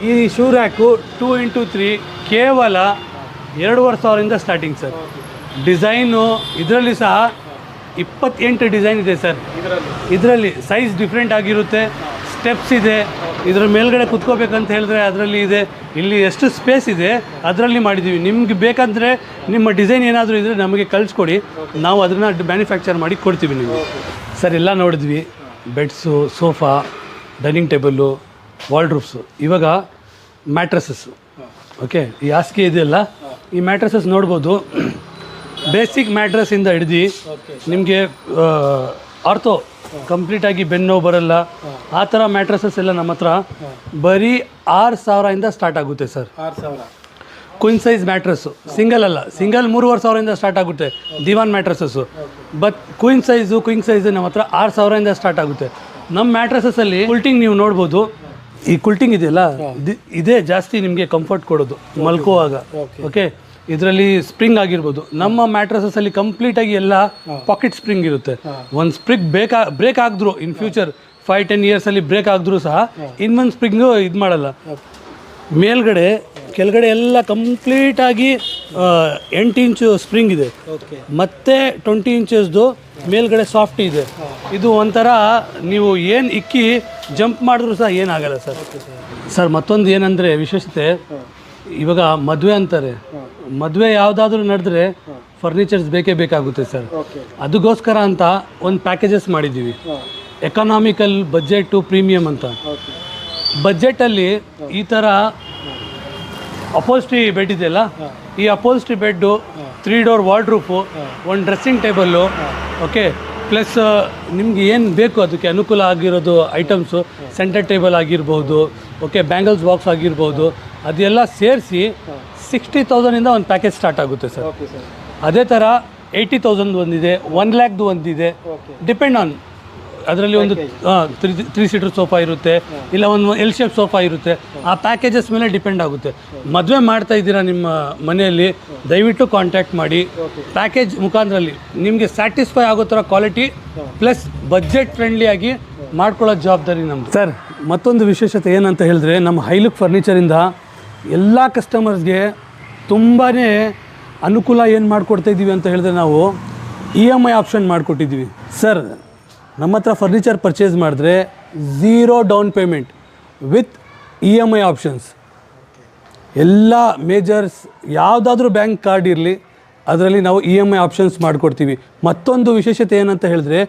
ಈ ಶೂ ರ್ಯಾಕು 2x3 ಕೇವಲ 2,500ಇಂದ ಸ್ಟಾರ್ಟಿಂಗ್ ಸರ್. ಡಿಸೈನು ಇದರಲ್ಲಿ ಸಹ 28 ಡಿಸೈನ್ ಇದೆ ಸರ್. ಇದರಲ್ಲಿ ಸೈಜ್ ಡಿಫ್ರೆಂಟ್ ಆಗಿರುತ್ತೆ, ಸ್ಟೆಪ್ಸ್ ಇದೆ. ಇದರ ಮೇಲ್ಗಡೆ ಕುತ್ಕೋಬೇಕಂತ ಹೇಳಿದ್ರೆ ಅದರಲ್ಲಿ ಇದೆ. ಇಲ್ಲಿ ಎಷ್ಟು ಸ್ಪೇಸ್ ಇದೆ ಅದರಲ್ಲಿ ಮಾಡಿದ್ದೀವಿ. ನಿಮ್ಗೆ ಬೇಕಂದರೆ ನಿಮ್ಮ ಡಿಸೈನ್ ಏನಾದರೂ ಇದ್ದರೆ ನಮಗೆ ಕಳಿಸ್ಕೊಡಿ, ನಾವು ಅದನ್ನು ಮ್ಯಾನುಫ್ಯಾಕ್ಚರ್ ಮಾಡಿ ಕೊಡ್ತೀವಿ ನಿಮಗೆ ಸರ್. ಎಲ್ಲ ನೋಡಿದ್ವಿ, beds, sofa, dining table, wardrobes. ಇವಾಗ ಮ್ಯಾಟ್ರಸಸ್ಸು, ಓಕೆ. ಈ ಹಾಸಿಗೆ ಇದೆಯಲ್ಲ, ಈ ಮ್ಯಾಟ್ರಸಸ್ ನೋಡ್ಬೋದು. ಬೇಸಿಕ್ ಮ್ಯಾಟ್ರಸ್ಸಿಂದ ಹಿಡ್ದು ನಿಮಗೆ ಆರ್ಥೋ ಕಂಪ್ಲೀಟಾಗಿ ಬೆನ್ನೋವು ಬರಲ್ಲ ಆ ಥರ ಮ್ಯಾಟ್ರಸಸ್ ಎಲ್ಲ ನಮ್ಮ ಹತ್ರ ಬರೀ 6,000 ಸ್ಟಾರ್ಟ್ ಆಗುತ್ತೆ sir. 6,000. Queen size mattress single ಅಲ್ಲ, ಸಿಂಗಲ್ 3,500 ಸ್ಟಾರ್ಟ್ ಆಗುತ್ತೆ ದಿವಾನ್ ಮ್ಯಾಟ್ರಸಸ್ಸು. ಬಟ್ ಕ್ವೀನ್ ಸೈಜು ನಮ್ಮ ಹತ್ರ 6,000 ಸ್ಟಾರ್ಟ್ ಆಗುತ್ತೆ. ನಮ್ಮ ಮ್ಯಾಟ್ರಸಸ್ಸಲ್ಲಿ ಕುಲ್ಟಿಂಗ್ ನೀವು ನೋಡ್ಬೋದು, ಈ ಕುಲ್ಟಿಂಗ್ ಇದೆಯಲ್ಲ ಇದೇ ಜಾಸ್ತಿ ನಿಮಗೆ ಕಂಫರ್ಟ್ ಕೊಡೋದು ಮಲ್ಕೋವಾಗ. ಓಕೆ, ಇದರಲ್ಲಿ ಸ್ಪ್ರಿಂಗ್ ಆಗಿರ್ಬೋದು. ನಮ್ಮ ಮ್ಯಾಟ್ರಸಸ್ಸಲ್ಲಿ ಕಂಪ್ಲೀಟಾಗಿ ಎಲ್ಲ ಪಾಕೆಟ್ ಸ್ಪ್ರಿಂಗ್ ಇರುತ್ತೆ. ಒಂದು ಸ್ಪ್ರಿಂಗ್ ಬ್ರೇಕ್ ಆಗಿದ್ರು ಇನ್ ಫ್ಯೂಚರ್ 5-10 ಇಯರ್ಸಲ್ಲಿ ಬ್ರೇಕ್ ಆಗಿದ್ರು ಸಹ ಇನ್ನೊಂದು ಸ್ಪ್ರಿಂಗು ಇದು ಮಾಡಲ್ಲ. ಮೇಲ್ಗಡೆ ಕೆಳಗಡೆ ಎಲ್ಲ ಕಂಪ್ಲೀಟಾಗಿ 8 ಇಂಚು ಸ್ಪ್ರಿಂಗ್ ಇದೆ, ಮತ್ತು 20 ಇಂಚಸ್ದು ಮೇಲ್ಗಡೆ ಸಾಫ್ಟ್ ಇದೆ. ಇದು ಒಂಥರ ನೀವು ಏನು ಇಕ್ಕಿ ಜಂಪ್ ಮಾಡಿದ್ರು ಸಹ ಏನಾಗಲ್ಲ ಸರ್. ಸರ್ ಮತ್ತೊಂದು ಏನಂದರೆ ವಿಶೇಷತೆ, ಇವಾಗ ಮದುವೆ ಅಂತಾರೆ, ಮದುವೆ ಯಾವುದಾದ್ರೂ ನಡೆದ್ರೆ ಫರ್ನಿಚರ್ಸ್ ಬೇಕೇ ಬೇಕಾಗುತ್ತೆ ಸರ್. ಅದಕ್ಕೋಸ್ಕರ ಅಂತ ಒಂದು ಪ್ಯಾಕೇಜಸ್ ಮಾಡಿದ್ದೀವಿ, ಎಕನಾಮಿಕಲ್ ಬಜೆಟು ಪ್ರೀಮಿಯಮ್ ಅಂತ. ಬಜೆಟಲ್ಲಿ ಈ ಥರ ಅಪೋಲ್ಸ್ಟ್ರಿ ಬೆಡ್ ಇದೆಯಲ್ಲ, ಈ ಅಪೋಲ್ಸ್ಟ್ರಿ ಬೆಡ್ಡು 3 ಡೋರ್ ವಾರ್ಡ್ರೂಫು, ಒಂದು ಡ್ರೆಸ್ಸಿಂಗ್ ಟೇಬಲ್ಲು, ಓಕೆ, ಪ್ಲಸ್ ನಿಮ್ಗೆ ಏನು ಬೇಕು ಅದಕ್ಕೆ ಅನುಕೂಲ ಆಗಿರೋದು ಐಟಮ್ಸು, ಸೆಂಟರ್ ಟೇಬಲ್ ಆಗಿರ್ಬೋದು, ಓಕೆ, ಬ್ಯಾಂಗಲ್ಸ್ ಬಾಕ್ಸ್ ಆಗಿರ್ಬೋದು, ಅದೆಲ್ಲ ಸೇರಿಸಿ 60,000 ಒಂದು ಪ್ಯಾಕೇಜ್ ಸ್ಟಾರ್ಟ್ ಆಗುತ್ತೆ ಸರ್. ಅದೇ ಥರ 80,000 ಒಂದಿದೆ, 1 ಲ್ಯಾಕ್ದು ಒಂದಿದೆ, ಡಿಪೆಂಡ್ ಆನ್ ಅದರಲ್ಲಿ ಒಂದು 3 ಸೀಟರ್ ಸೋಫಾ ಇರುತ್ತೆ, ಇಲ್ಲ ಒಂದು L ಶೇಪ್ ಸೋಫಾ ಇರುತ್ತೆ. ಆ ಪ್ಯಾಕೇಜಸ್ ಮೇಲೆ ಡಿಪೆಂಡ್ ಆಗುತ್ತೆ. ಮದುವೆ ಮಾಡ್ತಾ ಇದ್ದೀರಾ ನಿಮ್ಮ ಮನೆಯಲ್ಲಿ, ದಯವಿಟ್ಟು ಕಾಂಟ್ಯಾಕ್ಟ್ ಮಾಡಿ. ಪ್ಯಾಕೇಜ್ ಮುಖಾಂತರಲ್ಲಿ ನಿಮಗೆ ಸ್ಯಾಟಿಸ್ಫೈ ಆಗೋ ಥರ ಕ್ವಾಲಿಟಿ ಪ್ಲಸ್ ಬಜೆಟ್ ಫ್ರೆಂಡ್ಲಿಯಾಗಿ ಮಾಡ್ಕೊಳ್ಳೋ ಜವಾಬ್ದಾರಿ ನಮ್ಮದು ಸರ್. ಮತ್ತೊಂದು ವಿಶೇಷತೆ ಏನಂತ ಹೇಳಿದ್ರೆ, ನಮ್ಮ ಹೈಲುಕ್ ಫರ್ನಿಚರಿಂದ ಎಲ್ಲ ಕಸ್ಟಮರ್ಸ್ಗೆ ತುಂಬಾ ಅನುಕೂಲ ಏನು ಮಾಡಿಕೊಡ್ತಾ ಇದ್ದೀವಿ ಅಂತ ಹೇಳಿದ್ರೆ, ನಾವು EMI ಆಪ್ಷನ್ ಮಾಡಿಕೊಟ್ಟಿದ್ದೀವಿ ಸರ್. ನಮ್ಮ ಹತ್ರ ಫರ್ನಿಚರ್ ಪರ್ಚೇಸ್ ಮಾಡಿದ್ರೆ 0 down payment with EMI options. ಎಲ್ಲ ಮೇಜರ್ಸ್ ಯಾವುದಾದ್ರೂ ಬ್ಯಾಂಕ್ ಕಾರ್ಡ್ ಇರಲಿ, ಅದರಲ್ಲಿ ನಾವು EMI ಆಪ್ಷನ್ಸ್ ಮಾಡಿಕೊಡ್ತೀವಿ. ಮತ್ತೊಂದು ವಿಶೇಷತೆ ಏನಂತ ಹೇಳಿದ್ರೆ,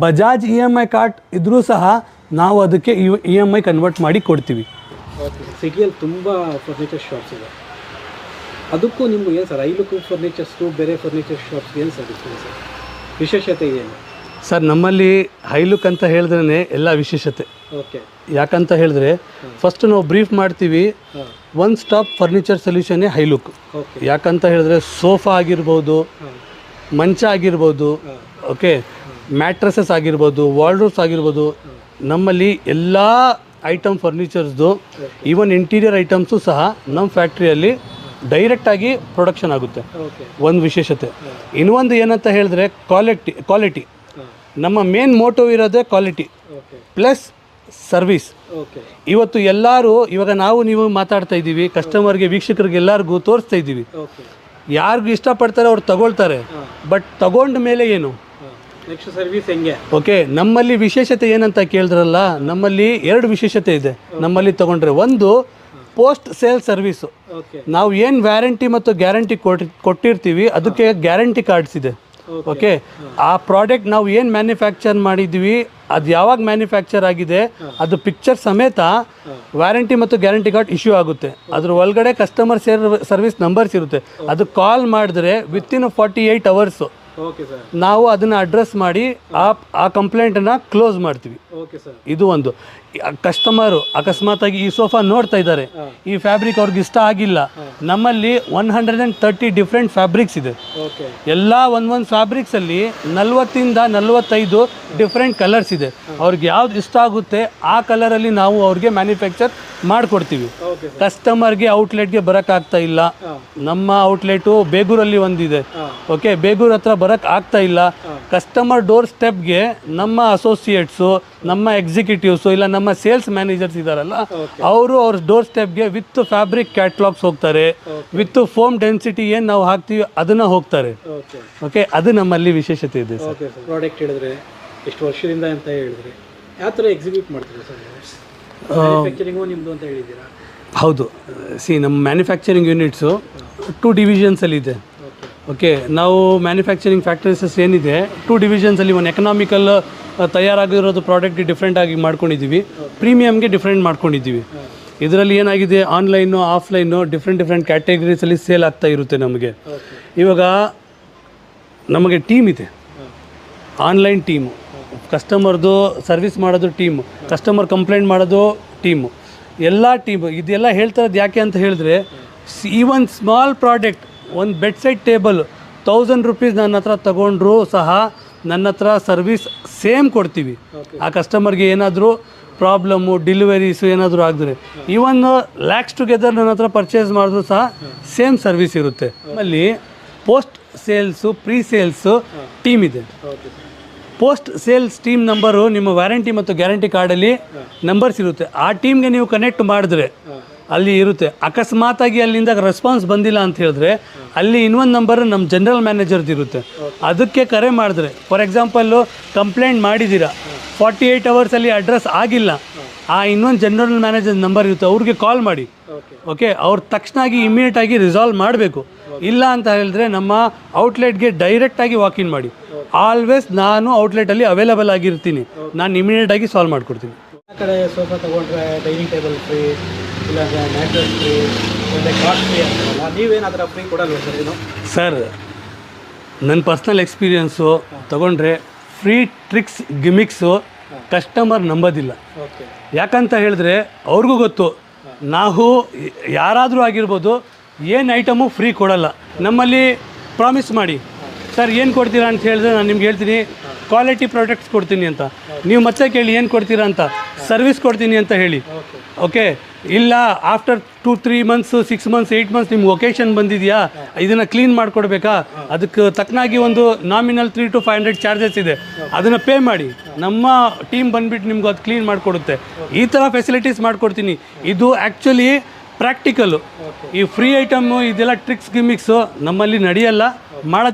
ಬಜಾಜ್ EMI ಕಾರ್ಡ್ ಇದ್ದರೂ ಸಹ ನಾವು ಅದಕ್ಕೆ EMI ಕನ್ವರ್ಟ್ ಮಾಡಿ ಕೊಡ್ತೀವಿ. ಸಿಟಿಯಲ್ಲಿ ತುಂಬ ಫರ್ನಿಚರ್ ಶಾಪ್ಸ್ ಇದೆ, ಅದಕ್ಕೂ ನಿಮ್ಗೆ ಏನು ಸರ್ ಹೈಲುಕ್ ಫರ್ನಿಚರ್ಸ್ಗೂ ಬೇರೆ ಫರ್ನಿಚರ್ ಶಾಪ್ಸ್ಗೆ ಏನು ಸರ್ ಡಿಫ್ರೆನ್ಸ್, ವಿಶೇಷತೆ ಏನು ಸರ್? ನಮ್ಮಲ್ಲಿ ಹೈಲುಕ್ ಅಂತ ಹೇಳಿದ್ರೇ ಎಲ್ಲ ವಿಶೇಷತೆ. ಓಕೆ, ಯಾಕಂತ ಹೇಳಿದ್ರೆ ಫಸ್ಟ್ ನಾವು ಬ್ರೀಫ್ ಮಾಡ್ತೀವಿ, ಒನ್ ಸ್ಟಾಪ್ ಫರ್ನಿಚರ್ ಸೊಲ್ಯೂಷನ್ನೇ ಹೈಲುಕ್. ಯಾಕಂತ ಹೇಳಿದ್ರೆ ಸೋಫಾ ಆಗಿರ್ಬೋದು, ಮಂಚ ಆಗಿರ್ಬೋದು, ಓಕೆ, ಮ್ಯಾಟ್ರಸಸ್ ಆಗಿರ್ಬೋದು, ವಾರ್ಡ್ರೋಬ್ಸ್ ಆಗಿರ್ಬೋದು, ನಮ್ಮಲ್ಲಿ ಎಲ್ಲ ಐಟಮ್ ಫರ್ನಿಚರ್ಸ್ದು ಈವನ್ ಇಂಟೀರಿಯರ್ ಐಟಮ್ಸು ಸಹ ನಮ್ಮ ಫ್ಯಾಕ್ಟ್ರಿಯಲ್ಲಿ ಡೈರೆಕ್ಟಾಗಿ ಪ್ರೊಡಕ್ಷನ್ ಆಗುತ್ತೆ. ಒಂದು ವಿಶೇಷತೆ. ಇನ್ನೊಂದು ಏನಂತ ಹೇಳಿದ್ರೆ ಕ್ವಾಲಿಟಿ. ನಮ್ಮ ಮೇನ್ ಮೋಟೋ ಇರೋದೇ ಕ್ವಾಲಿಟಿ ಪ್ಲಸ್ ಸರ್ವಿಸ್. ಇವತ್ತು ಎಲ್ಲರೂ ಇವಾಗ ನೀವು ಮಾತಾಡ್ತಾ ಇದ್ದೀವಿ, ಕಸ್ಟಮರ್ಗೆ, ವೀಕ್ಷಕರಿಗೆ ಎಲ್ಲರಿಗೂ ತೋರಿಸ್ತಾ ಇದ್ದೀವಿ. ಯಾರಿಗೂ ಇಷ್ಟಪಡ್ತಾರೆ ಅವ್ರು ತಗೊಳ್ತಾರೆ, ಬಟ್ ತಗೊಂಡ ಮೇಲೆ ಏನು ನೆಕ್ಸ್ಟ್ ಸರ್ವಿಸ್ ಹೆಂಗೆ? ಓಕೆ, ನಮ್ಮಲ್ಲಿ ವಿಶೇಷತೆ ಏನಂತ ಕೇಳಿದ್ರಲ್ಲ, ನಮ್ಮಲ್ಲಿ 2 ವಿಶೇಷತೆ ಇದೆ ನಮ್ಮಲ್ಲಿ ತಗೊಂಡ್ರೆ. ಒಂದು ಪೋಸ್ಟ್ ಸೇಲ್ ಸರ್ವಿಸು. ನಾವು ಏನು ವ್ಯಾರಂಟಿ ಮತ್ತು ಗ್ಯಾರಂಟಿ ಕೊಟ್ಟಿರ್ತೀವಿ ಅದಕ್ಕೆ ಗ್ಯಾರಂಟಿ ಕಾರ್ಡ್ಸ್ ಇದೆ. ಓಕೆ, ಆ ಪ್ರಾಡಕ್ಟ್ ನಾವು ಏನು ಮ್ಯಾನುಫ್ಯಾಕ್ಚರ್ ಮಾಡಿದ್ವಿ, ಅದು ಯಾವಾಗ ಮ್ಯಾನುಫ್ಯಾಕ್ಚರ್ ಆಗಿದೆ ಅದು ಪಿಕ್ಚರ್ ಸಮೇತ ವ್ಯಾರಂಟಿ ಮತ್ತು ಗ್ಯಾರಂಟಿ ಕಾರ್ಡ್ ಇಶ್ಯೂ ಆಗುತ್ತೆ. ಅದ್ರ ಒಳಗಡೆ ಕಸ್ಟಮರ್ ಸರ್ವಿಸ್ ನಂಬರ್ಸ್ ಇರುತ್ತೆ. ಅದು ಕಾಲ್ ಮಾಡಿದ್ರೆ ವಿತಿನ್ 48 ಅವರ್ಸು ನಾವು ಅದನ್ನು ಅಡ್ರೆಸ್ ಮಾಡಿ ಆ ಕಂಪ್ಲೇಂಟನ್ನು ಕ್ಲೋಸ್ ಮಾಡ್ತೀವಿ. ಇದು ಒಂದು. ಕಸ್ಟಮರು ಅಕಸ್ಮಾತಾಗಿ ಈ ಸೋಫಾ ನೋಡ್ತಾ ಇದ್ದಾರೆ, ಈ ಫ್ಯಾಬ್ರಿಕ್ ಅವ್ರಿಗೆ ಇಷ್ಟ ಆಗಿಲ್ಲ, ನಮ್ಮಲ್ಲಿ 130 ಡಿಫ್ರೆಂಟ್ ಫ್ಯಾಬ್ರಿಕ್ಸ್ ಇದೆ. ಎಲ್ಲ ಒಂದೊಂದು ಫ್ಯಾಬ್ರಿಕ್ಸಲ್ಲಿ 40 ಇಂದ 45 ಡಿಫ್ರೆಂಟ್ ಕಲರ್ಸ್ ಇದೆ. ಅವ್ರಿಗೆ ಯಾವ್ದು ಇಷ್ಟ ಆಗುತ್ತೆ ಆ ಕಲರಲ್ಲಿ ನಾವು ಅವ್ರಿಗೆ ಮ್ಯಾನುಫ್ಯಾಕ್ಚರ್ ಮಾಡಿಕೊಡ್ತೀವಿ. ಕಸ್ಟಮರ್ಗೆ ಔಟ್ಲೆಟ್ಗೆ ಬರೋಕ್ಕಾಗ್ತಾ ಇಲ್ಲ, ನಮ್ಮ ಔಟ್ಲೆಟು ಬೇಗೂರಲ್ಲಿ ಒಂದಿದೆ. ಓಕೆ, ಬೇಗೂರ್ ಹತ್ರ ಬರೋಕ್ಕೆ ಆಗ್ತಾ ಇಲ್ಲ. ಕಸ್ಟಮರ್ ಡೋರ್ ಸ್ಟೆಪ್ಗೆ ನಮ್ಮ ಅಸೋಸಿಯೇಟ್ಸು, ನಮ್ಮ ಎಕ್ಸಿಕ್ಯೂಟಿವ್ಸು, ಇಲ್ಲ ನಮ್ಮ ಸೇಲ್ಸ್ ಮ್ಯಾನೇಜರ್ಸ್ ಇದ್ದಾರಲ್ಲ, ಅವರು ಅವ್ರ ಡೋರ್ ಸ್ಟೆಪ್ಗೆ ವಿತ್ ಫ್ಯಾಬ್ರಿಕ್ ಕ್ಯಾಟ್ಲಾಗ್ಸ್ ಹೋಗ್ತಾರೆ, ವಿತ್ ಫೋಮ್ ಡೆನ್ಸಿಟಿ ಏನು ನಾವು ಹಾಕ್ತೀವಿ ಅದನ್ನು ಹೋಗ್ತಾರೆ. ಓಕೆ, ಅದು ನಮ್ಮಲ್ಲಿ ವಿಶೇಷತೆ ಇದೆ ಸರ್. ಪ್ರಾಡಕ್ಟ್ ಹೇಳಿದ್ರೆ ಎಷ್ಟು ವರ್ಷದಿಂದ ಅಂತ ಹೇಳಿದ್ರೆ ಯಾವ ಥರ ಎಕ್ಸಿಕ್ಯೂಟ್ ಮಾಡ್ತೀರಾ ಸರ್? ಮ್ಯಾನುಫ್ಯಾಕ್ಚರಿಂಗು ನಿಮ್ಮದು ಅಂತ ಹೇಳಿದ್ದೀರಾ? ಹೌದು. ನಮ್ಮ ಮ್ಯಾನುಫ್ಯಾಕ್ಚರಿಂಗ್ ಯೂನಿಟ್ಸು 2 ಡಿವಿಷನ್ಸಲ್ಲಿ ಇದೆ. ಓಕೆ, ನಾವು ಮ್ಯಾನುಫ್ಯಾಕ್ಚರಿಂಗ್ ಫ್ಯಾಕ್ಟರೀಸಸ್ ಏನಿದೆ 2 ಡಿವಿಷನ್ಸಲ್ಲಿ, ಒಂದು ಎಕನಾಮಿಕಲ್ ತಯಾರಾಗಿರೋದು ಪ್ರಾಡಕ್ಟ್ ಡಿಫ್ರೆಂಟ್ ಆಗಿ ಮಾಡ್ಕೊಂಡಿದ್ದೀವಿ, ಪ್ರೀಮಿಯಮ್ಗೆ ಡಿಫ್ರೆಂಟ್ ಮಾಡ್ಕೊಂಡಿದ್ದೀವಿ. ಇದರಲ್ಲಿ ಏನಾಗಿದೆ, ಆನ್ಲೈನು ಆಫ್ಲೈನು ಡಿಫ್ರೆಂಟ್ ಕ್ಯಾಟಗರೀಸಲ್ಲಿ ಸೇಲ್ ಆಗ್ತಾ ಇರುತ್ತೆ ನಮಗೆ. ಇವಾಗ ನಮಗೆ ಟೀಮ್ ಇದೆ, ಆನ್ಲೈನ್ ಟೀಮು, ಕಸ್ಟಮರ್ದು ಸರ್ವಿಸ್ ಮಾಡೋದು ಟೀಮು, ಕಸ್ಟಮರ್ ಕಂಪ್ಲೇಂಟ್ ಮಾಡೋದು ಟೀಮು, ಎಲ್ಲ ಟೀಮು. ಇದೆಲ್ಲ ಹೇಳ್ತಾ ಇರೋದು ಯಾಕೆ ಅಂತ ಹೇಳಿದ್ರೆ, ಈವನ್ ಸ್ಮಾಲ್ ಪ್ರಾಡಕ್ಟ್, ಒಂದು ಬೆಡ್ ಸೈಡ್ ಟೇಬಲ್ 1000 ರೂಪೀಸ್ ನನ್ನ ಹತ್ರ ತೊಗೊಂಡ್ರೂ ಸಹ ನನ್ನ ಹತ್ರ ಸರ್ವಿಸ್ ಸೇಮ್ ಕೊಡ್ತೀವಿ. ಆ ಕಸ್ಟಮರ್ಗೆ ಏನಾದರೂ ಪ್ರಾಬ್ಲಮ್ಮು, ಡೆಲಿವರೀಸು ಏನಾದರೂ ಆಗಿದ್ರೆ, ಈವನ್ ಲ್ಯಾಕ್ಸ್ ಟುಗೆದರ್ ನನ್ನ ಹತ್ರ ಪರ್ಚೇಸ್ ಮಾಡಿದ್ರು ಸಹ ಸೇಮ್ ಸರ್ವಿಸ್ ಇರುತ್ತೆ. ಆಮೇಲೆ post sales, pre sales team ಇದೆ. ಪೋಸ್ಟ್ ಸೇಲ್ಸ್ ಟೀಮ್ ನಂಬರು ನಿಮ್ಮ ವ್ಯಾರಂಟಿ ಮತ್ತು ಗ್ಯಾರಂಟಿ ಕಾರ್ಡಲ್ಲಿ ನಂಬರ್ಸ್ ಇರುತ್ತೆ. ಆ ಟೀಮ್ಗೆ ನೀವು ಕನೆಕ್ಟ್ ಮಾಡಿದ್ರೆ ಅಲ್ಲಿ ಇರುತ್ತೆ. ಅಕಸ್ಮಾತಾಗಿ ಅಲ್ಲಿಂದ ರೆಸ್ಪಾನ್ಸ್ ಬಂದಿಲ್ಲ ಅಂತ ಹೇಳಿದ್ರೆ ಅಲ್ಲಿ ಇನ್ನೊಂದು ನಂಬರ್ ನಮ್ಮ ಜನರಲ್ ಮ್ಯಾನೇಜರ್ದು ಇರುತ್ತೆ. ಅದಕ್ಕೆ ಕರೆ ಮಾಡಿದ್ರೆ, ಫಾರ್ ಎಕ್ಸಾಂಪಲ್ಲು ಕಂಪ್ಲೇಂಟ್ ಮಾಡಿದ್ದೀರಾ, 48 ಅವರ್ಸಲ್ಲಿ ಅಡ್ರೆಸ್ ಆಗಿಲ್ಲ, ಆ ಇನ್ನೊಂದು ಜನರಲ್ ಮ್ಯಾನೇಜರ್ ನಂಬರ್ ಇರುತ್ತೆ, ಅವ್ರಿಗೆ ಕಾಲ್ ಮಾಡಿ. ಓಕೆ, ಅವ್ರು ತಕ್ಷಣಾಗಿ ಇಮಿಡಿಯೇಟಾಗಿ ರಿಸಾಲ್ವ್ ಮಾಡಬೇಕು. ಇಲ್ಲ ಅಂತ ಹೇಳಿದ್ರೆ ನಮ್ಮ ಔಟ್ಲೆಟ್ಗೆ ಡೈರೆಕ್ಟಾಗಿ ವಾಕಿನ್ ಮಾಡಿ. ಆಲ್ವೇಸ್ ನಾನು ಔಟ್ಲೆಟಲ್ಲಿ ಅವೈಲೇಬಲ್ ಆಗಿರ್ತೀನಿ, ನಾನು ಇಮಿಡಿಯೇಟಾಗಿ ಸಾಲ್ವ್ ಮಾಡಿಕೊಡ್ತೀನಿ. ಆ ಕಡೆ ಸೋಫಾ ತೊಗೊಂಡ್ರೆ ಡೈನಿಂಗ್ ಟೇಬಲ್ ಫ್ರೀ, ಇಲ್ಲಾಂದರೆ ಮ್ಯಾಟ್ರೆಸ್ ಫ್ರೀ, ಇಲ್ಲಾಂದರೆ ಕಾಸ್ಟ್ ಫ್ರೀ ಅಂತಾರಲ್ಲ, ನೀವೇನಾದರೂ ಫ್ರೀ ಕೊಡಲ್ವ ಸರ್? ಏನು ಸರ್, ನನ್ನ ಪರ್ಸ್ನಲ್ ಎಕ್ಸ್ಪೀರಿಯನ್ಸು ತೊಗೊಂಡ್ರೆ ಫ್ರೀ ಟ್ರಿಕ್ಸ್ ಗಿಮಿಕ್ಸು ಕಸ್ಟಮರ್ ನಂಬೋದಿಲ್ಲ. ಓಕೆ. ಯಾಕಂತ ಹೇಳಿದ್ರೆ ಅವ್ರಿಗೂ ಗೊತ್ತು, ನಾವು ಯಾರಾದರೂ ಆಗಿರ್ಬೋದು, ಏನು ಐಟಮು ಫ್ರೀ ಕೊಡಲ್ಲ. ನಮ್ಮಲ್ಲಿ ಪ್ರಾಮಿಸ್ ಮಾಡಿ, ಸರ್ ಏನು ಕೊಡ್ತೀರಾ ಅಂತ ಹೇಳಿದ್ರೆ ನಾನು ನಿಮ್ಗೆ ಹೇಳ್ತೀನಿ, ಕ್ವಾಲಿಟಿ ಪ್ರಾಡಕ್ಟ್ಸ್ ಕೊಡ್ತೀನಿ ಅಂತ. ನೀವು ಮತ್ತೆ ಕೇಳಿ ಏನು ಕೊಡ್ತೀರಾ ಅಂತ, ಸರ್ವಿಸ್ ಕೊಡ್ತೀನಿ ಅಂತ ಹೇಳಿ. ಓಕೆ, ಇಲ್ಲ ಆಫ್ಟರ್ 2-3 ಮಂತ್ಸು, 6 ಮಂತ್ಸ್, 8 ಮಂತ್ಸ್ ನಿಮ್ಗೆ ಒಕೇಶನ್ ಬಂದಿದೆಯಾ, ಇದನ್ನು ಕ್ಲೀನ್ ಮಾಡಿಕೊಡ್ಬೇಕಾ, ಅದಕ್ಕೆ ತಕ್ಕನಾಗಿ ಒಂದು ನಾಮಿನಲ್ 300 to 500 ಚಾರ್ಜಸ್ ಇದೆ, ಅದನ್ನು ಪೇ ಮಾಡಿ, ನಮ್ಮ ಟೀಮ್ ಬಂದುಬಿಟ್ಟು ನಿಮ್ಗೆ ಅದು ಕ್ಲೀನ್ ಮಾಡಿಕೊಡುತ್ತೆ. ಈ ಥರ ಫೆಸಿಲಿಟೀಸ್ ಮಾಡಿಕೊಡ್ತೀನಿ. ಇದು ಆ್ಯಕ್ಚುಲಿ ಪ್ರಾಕ್ಟಿಕಲ್ಲು. ಈ ಫ್ರೀ ಐಟಮು ಇದೆಲ್ಲ ಟ್ರಿಕ್ಸ್ ಗಿಮಿಕ್ಸು ನಮ್ಮಲ್ಲಿ ನಡೆಯಲ್ಲ, ಮಾಡೋದು